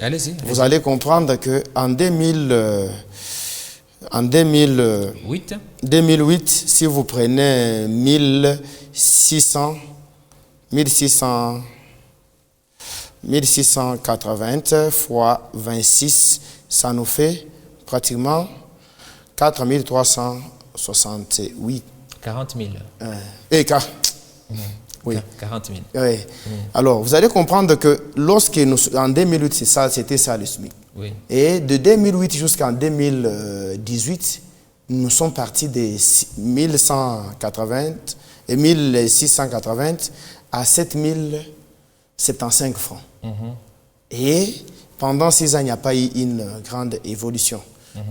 B: vous allez comprendre qu'en 2008, si vous prenez 1680 fois 26, ça nous fait pratiquement 4368.
A: 40 000.
B: Oui.
A: 40 000.
B: Oui. Alors, vous allez comprendre que en 2008, c'était ça le SMIC.
A: Oui.
B: Et de 2008 jusqu'en 2018, nous sommes partis de 1680 à 7075 francs. Et pendant 6 ans, il n'y a pas eu une grande évolution.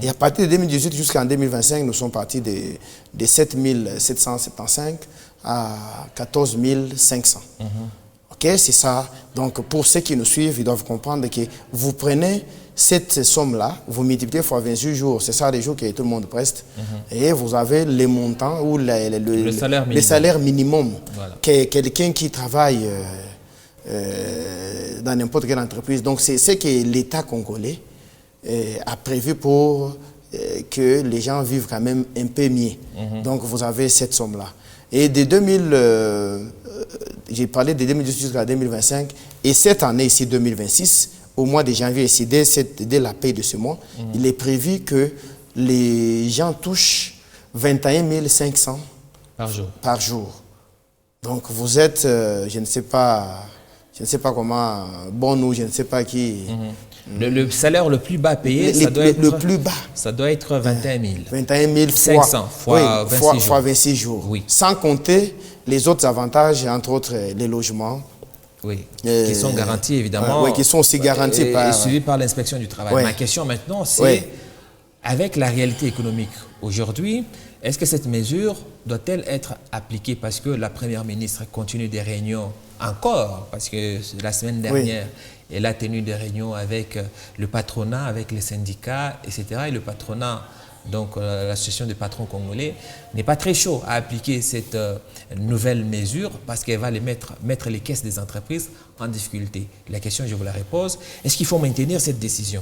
B: Et à partir de 2018 jusqu'en 2025, nous sommes partis de 7775 à 14 500. Ok, c'est ça. Donc, pour ceux qui nous suivent, ils doivent comprendre que vous prenez cette somme-là, vous multipliez fois 28 jours, c'est ça les jours que tout le monde preste, et vous avez les montants ou le salaire minimum.
A: Voilà.
B: Quelqu'un qui travaille dans n'importe quelle entreprise. Donc, c'est ce que l'État congolais a prévu pour que les gens vivent quand même un peu mieux. Donc, vous avez cette somme-là. Et de j'ai parlé de 2018 jusqu'à 2025, et cette année ici, 2026, au mois de janvier, ici, dès la paie de ce mois, il est prévu que les gens touchent 21 500 par jour. Donc, vous êtes, je ne sais pas comment, bon ou je ne sais pas qui.
A: Le salaire le plus bas payé, ça doit être 21 000.
B: 21 000
A: 500 fois
B: 26 jours.
A: Oui.
B: Sans compter les autres avantages, entre autres les logements.
A: Oui, qui sont garantis évidemment.
B: Oui, qui sont aussi garantis
A: et suivis par l'inspection du travail. Ma question maintenant, c'est avec la réalité économique aujourd'hui, est-ce que cette mesure doit-elle être appliquée parce que la Première ministre continue des réunions encore, parce que la semaine dernière, elle a tenu des réunions avec le patronat, avec les syndicats, etc. Et le patronat, donc l'association des patrons congolais, n'est pas très chaud à appliquer cette nouvelle mesure parce qu'elle va mettre les caisses des entreprises en difficulté. La question, je vous la repose, est-ce qu'il faut maintenir cette décision?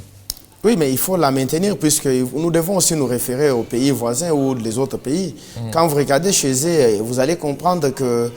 B: Oui, mais il faut la maintenir puisque nous devons aussi nous référer aux pays voisins ou les autres pays. Quand vous regardez chez eux, vous allez comprendre que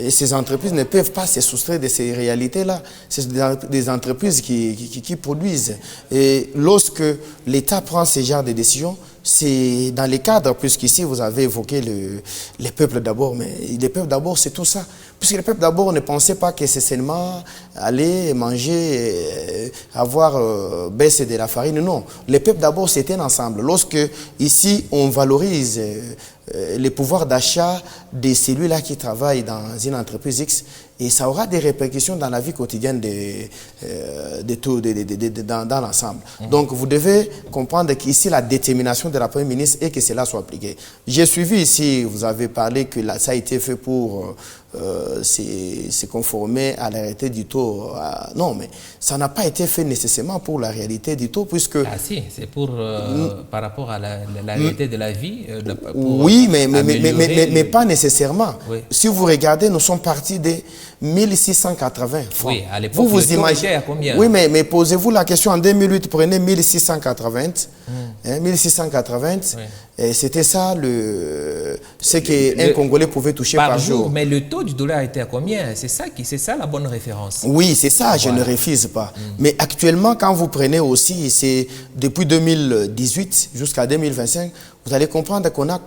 B: ces entreprises ne peuvent pas se soustraire de ces réalités-là. C'est des entreprises qui produisent. Et lorsque l'État prend ce genre de décisions, c'est dans les cadres, puisqu'ici vous avez évoqué les peuples d'abord, mais les peuples d'abord c'est tout ça. Puisque les peuples d'abord ne pensaient pas que c'est seulement aller manger, avoir baissé de la farine, non. Les peuples d'abord c'était un ensemble. Lorsque ici on valorise les pouvoirs d'achat de celui-là qui travaille dans une entreprise X, et ça aura des répercussions dans la vie quotidienne dans l'ensemble. Donc vous devez comprendre qu'ici la détermination de la Première ministre est que cela soit appliqué. J'ai suivi ici, vous avez parlé que ça a été fait pour se conformer à la réalité du taux. Non, mais ça n'a pas été fait nécessairement pour la réalité du taux, puisque...
A: Ah si, c'est pour par rapport à la réalité de la vie.
B: Oui, mais pas nécessairement. Oui. Si vous regardez, nous sommes partis de 1680 francs.
A: Oui, à l'époque, vous imaginez à combien?
B: Oui, mais posez-vous la question en 2008, prenez 1680. 1680, oui. C'était ça ce qu'un Congolais pouvait toucher par jour.
A: Mais le taux du dollar était à combien? C'est ça la bonne référence.
B: Oui, c'est ça, je ne refuse pas. Mais actuellement, quand vous prenez aussi, c'est depuis 2018 jusqu'à 2025, vous allez comprendre qu'on a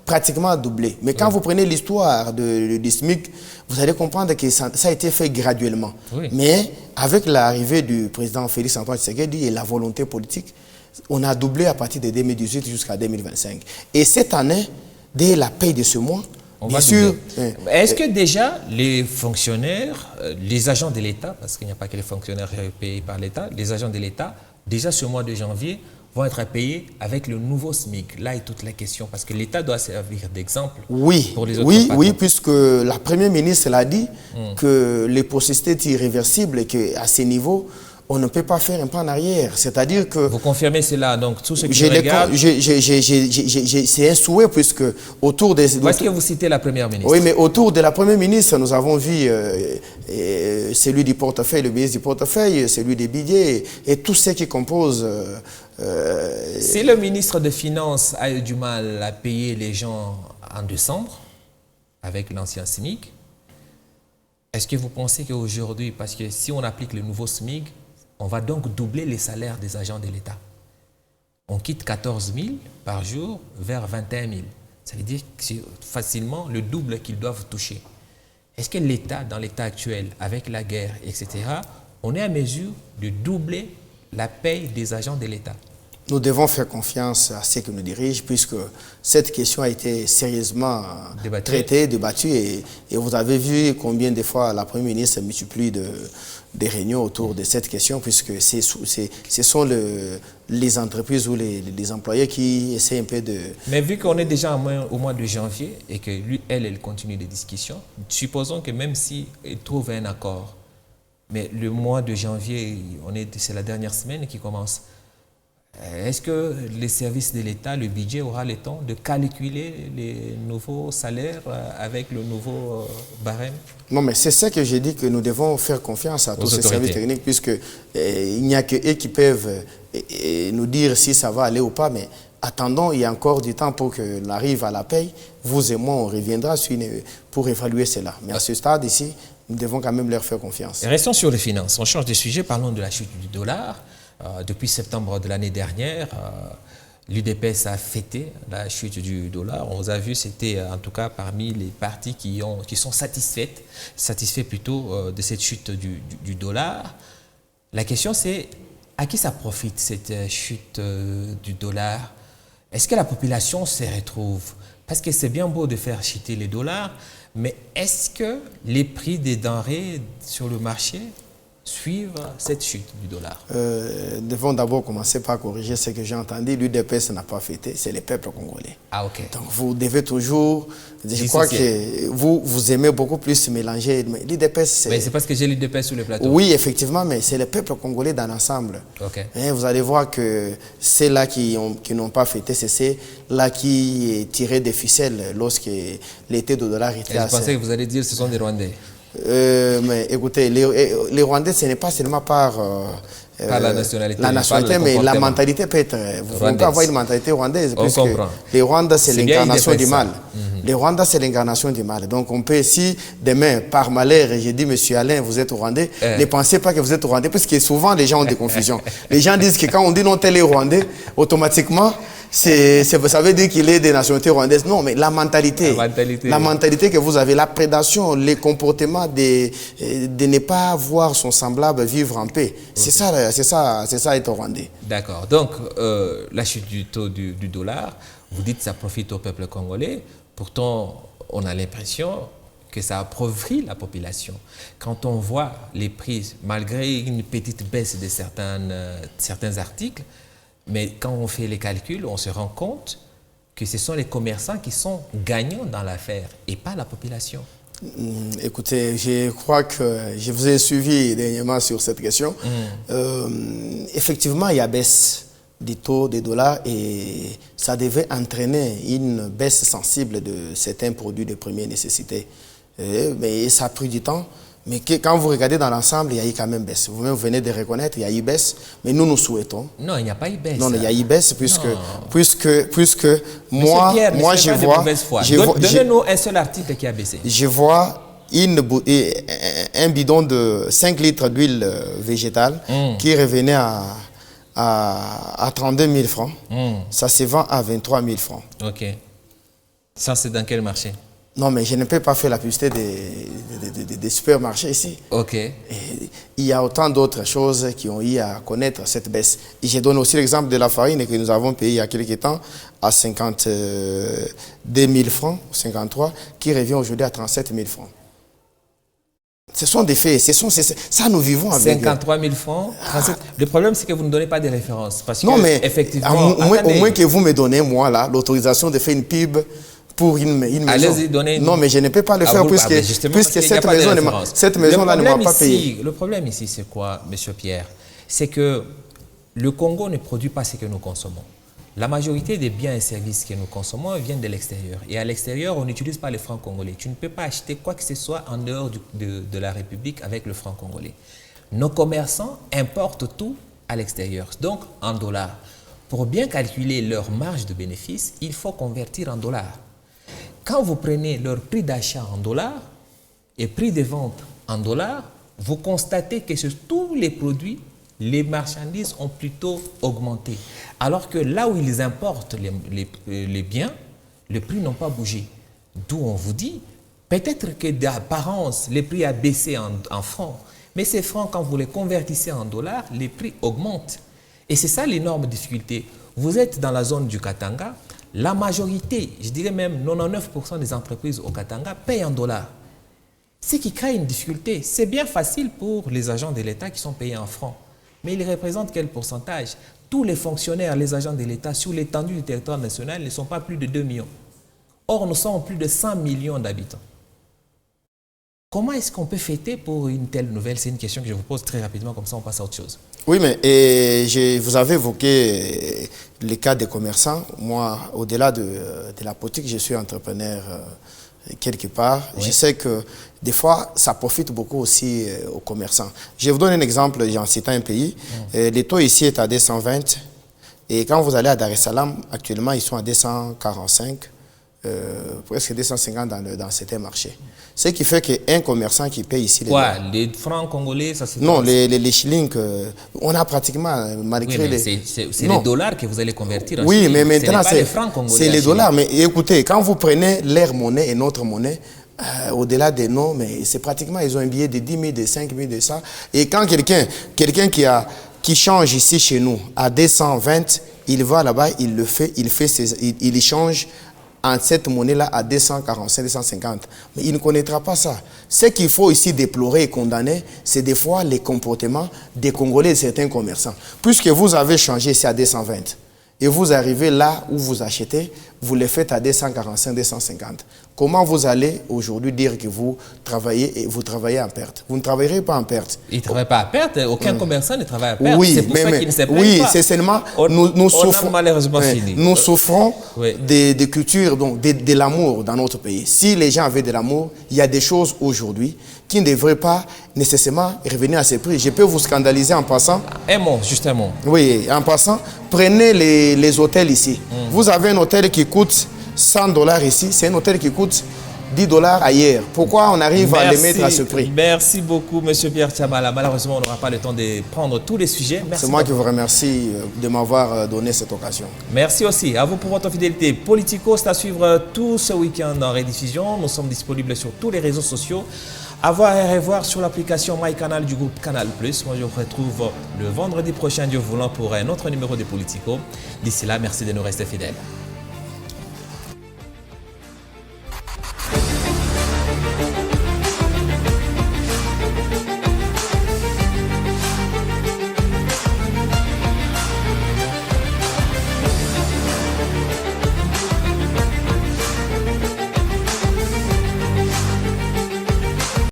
B: pratiquement doublé. Mais quand vous prenez l'histoire du SMIC, vous allez comprendre que ça a été fait graduellement. Oui. Mais avec l'arrivée du président Félix Antoine Tshisekedi et la volonté politique, on a doublé à partir de 2018 jusqu'à 2025. Et cette année, dès la paie de ce mois, bien sûr...
A: Est-ce que déjà les fonctionnaires, les agents de l'État, parce qu'il n'y a pas que les fonctionnaires payés par l'État, les agents de l'État, déjà ce mois de janvier, vont être payés avec le nouveau SMIC? Là est toute la question, parce que l'État doit servir d'exemple pour les autres patrons.
B: Oui, puisque la Première ministre l'a dit, que les processus étaient irréversibles et qu'à ce niveau, on ne peut pas faire un pas en arrière. C'est-à-dire que...
A: Vous confirmez cela, donc tout ce qui regarde...
B: C'est un souhait, puisque autour des...
A: Où est-ce que vous citez la Première ministre?
B: Oui, mais autour de la Première ministre, nous avons vu celui du portefeuille, le ministre du portefeuille, celui des billets, et tous ceux qui composent...
A: Si le ministre des Finances a eu du mal à payer les gens en décembre, avec l'ancien SMIC, est-ce que vous pensez qu'aujourd'hui, parce que si on applique le nouveau SMIC, on va donc doubler les salaires des agents de l'État. On quitte 14 000 par jour vers 21 000. Ça veut dire que c'est facilement le double qu'ils doivent toucher. Est-ce que l'État, dans l'état actuel, avec la guerre, etc., on est à mesure de doubler la paye des agents de l'État?
B: Nous devons faire confiance à ceux qui nous dirigent, puisque cette question a été sérieusement traitée, débattue, et vous avez vu combien de fois la Première ministre multiplie des réunions autour de cette question, puisque ce sont les entreprises ou les employés qui essaient un peu de...
A: Mais vu qu'on est déjà au mois de janvier et que lui, elle continue les discussions, supposons que même si elle trouve un accord, mais le mois de janvier, c'est la dernière semaine qui commence. Est-ce que les services de l'État, le budget aura le temps de calculer les nouveaux salaires avec le nouveau barème?
B: Non, mais c'est ça que j'ai dit, que nous devons faire confiance à tous ces services techniques, puisque il n'y a que eux qui peuvent nous dire si ça va aller ou pas, mais attendons, il y a encore du temps pour qu'on arrive à la paye. Vous et moi, on reviendra pour évaluer cela. Mais à ce stade ici, nous devons quand même leur faire confiance.
A: Restons sur les finances. On change de sujet, parlons de la chute du dollar. Depuis septembre de l'année dernière, l'UDPS a fêté la chute du dollar. On vous a vu, c'était en tout cas parmi les partis qui sont satisfaits plutôt de cette chute du dollar. La question c'est, à qui ça profite cette chute du dollar? Est-ce que la population se retrouve? Parce que c'est bien beau de faire chuter les dollars, mais est-ce que les prix des denrées sur le marché suivre cette chute du dollar?
B: Devons d'abord commencer par corriger ce que j'ai entendu. L'UDPS n'a pas fêté, c'est le peuple congolais.
A: Ah, ok.
B: Donc vous devez toujours... Je crois que vous aimez beaucoup plus mélanger. L'UDPS, c'est...
A: Mais c'est parce que j'ai l'UDPS sur le plateau.
B: Oui, effectivement, mais c'est le peuple congolais dans l'ensemble.
A: Ok.
B: Et vous allez voir que c'est là qui n'ont pas fêté, c'est là qui tiraient des ficelles lorsque l'été du dollar était
A: assez... Je pensais que vous allez dire que ce sont des Rwandais.
B: Mais écoutez, les Rwandais, ce n'est pas seulement par
A: la nationalité,
B: mais la mentalité peut être... Vous pouvez avoir une mentalité rwandaise, puisque les Rwandais, c'est l'incarnation du mal. Les Rwandais, c'est l'incarnation du mal. Donc on peut, si demain, par malheur, j'ai dit, monsieur Alain, vous êtes Rwandais, ne pensez pas que vous êtes Rwandais, parce que souvent, les gens ont des confusions. Les gens disent que quand on dit non, tel est Rwandais, automatiquement, ça veut dire qu'il est des nationalités rwandaises. Non, mais la mentalité que vous avez, la prédation, les comportements de ne pas voir son semblable vivre en paix. C'est ça être rwandais.
A: D'accord. Donc, la chute du taux du dollar, vous dites que ça profite au peuple congolais. Pourtant, on a l'impression que ça appauvrit la population. Quand on voit les prix, malgré une petite baisse de certains articles, mais quand on fait les calculs, on se rend compte que ce sont les commerçants qui sont gagnants dans l'affaire et pas la population.
B: Écoutez, je crois que je vous ai suivi dernièrement sur cette question. Effectivement, il y a baisse des taux des dollars et ça devait entraîner une baisse sensible de certains produits de première nécessité. Mais ça a pris du temps. Mais quand vous regardez dans l'ensemble, il y a eu quand même baisse. Vous-même venez de reconnaître, il y a eu baisse, mais nous souhaitons.
A: Non, il n'y a pas eu baisse.
B: Non, il y a eu baisse puisque moi,
A: Pierre,
B: je vois...
A: Donnez-nous un seul article qui a baissé.
B: Je vois un bidon de 5 litres d'huile végétale qui revenait à 32 000 francs. Ça se vend à 23 000 francs.
A: Ok. Ça, c'est dans quel marché?
B: Non, mais je ne peux pas faire la publicité des supermarchés ici.
A: Ok.
B: Et il y a autant d'autres choses qui ont eu à connaître cette baisse. Et je donne aussi l'exemple de la farine que nous avons payée il y a quelques temps à 52 000 francs, 53, qui revient aujourd'hui à 37 000 francs. Ce sont des faits, ça nous vivons avec.
A: 53 000 francs, 37. Le problème, c'est que vous ne donnez pas de références. Parce
B: non,
A: que,
B: mais
A: effectivement,
B: au moins que vous me donnez, moi, là, l'autorisation de faire une pub pour une maison.
A: Allez-y, donnez une...
B: Non, mais je ne peux pas le faire puisque cette maison-là ne m'a pas payé.
A: Le problème ici, c'est quoi, M. Pierre? c'est que le Congo ne produit pas ce que nous consommons. La majorité des biens et services que nous consommons viennent de l'extérieur. Et à l'extérieur, on n'utilise pas le franc congolais. Tu ne peux pas acheter quoi que ce soit en dehors de la République avec le franc congolais. Nos commerçants importent tout à l'extérieur, donc en dollars. Pour bien calculer leur marge de bénéfice, il faut convertir en dollars. Quand vous prenez leur prix d'achat en dollars et prix de vente en dollars, vous constatez que sur tous les produits, les marchandises ont plutôt augmenté. Alors que là où ils importent les biens, les prix n'ont pas bougé. D'où on vous dit, peut-être que d'apparence, les prix ont baissé en francs. Mais ces francs, quand vous les convertissez en dollars, les prix augmentent. Et c'est ça l'énorme difficulté. Vous êtes dans la zone du Katanga, la majorité, je dirais même 99% des entreprises au Katanga payent en dollars. Ce qui crée une difficulté. C'est bien facile pour les agents de l'État qui sont payés en francs. Mais ils représentent quel pourcentage? Tous les fonctionnaires, les agents de l'État sur l'étendue du territoire national ne sont pas plus de 2 millions. Or, nous sommes plus de 100 millions d'habitants. Comment est-ce qu'on peut fêter pour une telle nouvelle? C'est une question que je vous pose très rapidement, comme ça on passe à autre chose.
B: Oui, mais vous avez évoqué les cas des commerçants. Moi, au-delà de la politique, je suis entrepreneur quelque part. Oui. Je sais que des fois, ça profite beaucoup aussi aux commerçants. Je vous donne un exemple, en citant un pays. Les taux ici est à 220. Et quand vous allez à Dar es Salaam, actuellement, ils sont à 245, presque 250 dans certains marchés. Ce qui fait qu'un commerçant qui paye ici...
A: Les francs congolais, ça c'est...
B: Non, les shillings, on a pratiquement, malgré
A: les... C'est les dollars que vous allez convertir en
B: oui, mais maintenant,
A: c'est
B: les dollars. Mais écoutez, quand vous prenez leur monnaie et notre monnaie, au-delà des noms, mais c'est pratiquement, ils ont un billet de 10 000, de 5 000, de ça. Et quand quelqu'un qui change ici chez nous à 220, il va là-bas, il change en cette monnaie-là à 245, 250. Mais il ne connaîtra pas ça. Ce qu'il faut ici déplorer et condamner, c'est des fois les comportements des Congolais et certains commerçants. Puisque vous avez changé ici à 220 et vous arrivez là où vous achetez, vous les faites à 245, 250. Comment vous allez aujourd'hui dire que vous travaillez en perte? Vous ne travaillerez pas en perte.
A: Il ne travaille pas à perte. Aucun commerçant ne travaille à perte.
B: Oui,
A: c'est pour ça qu'il ne s'est pas.
B: Oui, c'est seulement nous souffrons,
A: malheureusement fini.
B: Nous souffrons de culture, donc de l'amour dans notre pays. Si les gens avaient de l'amour, il y a des choses aujourd'hui qui ne devraient pas nécessairement revenir à ces prix. Je peux vous scandaliser en passant.
A: Un mot, juste un mot.
B: Oui, en passant, prenez les hôtels ici. Vous avez un hôtel qui coûte 100 $ ici, c'est un hôtel qui coûte 10 $ ailleurs. Pourquoi on arrive à les mettre à ce prix?
A: Merci beaucoup, M. Pierre Tchamala. Malheureusement, on n'aura pas le temps de prendre tous les sujets.
B: C'est moi qui vous remercie de m'avoir donné cette occasion.
A: Merci aussi à vous pour votre fidélité. Politico, c'est à suivre tout ce week-end en rediffusion. Nous sommes disponibles sur tous les réseaux sociaux. À voir et revoir sur l'application MyCanal du groupe Canal+. Moi, je vous retrouve le vendredi prochain, Dieu voulant, pour un autre numéro de Politico. D'ici là, merci de nous rester fidèles.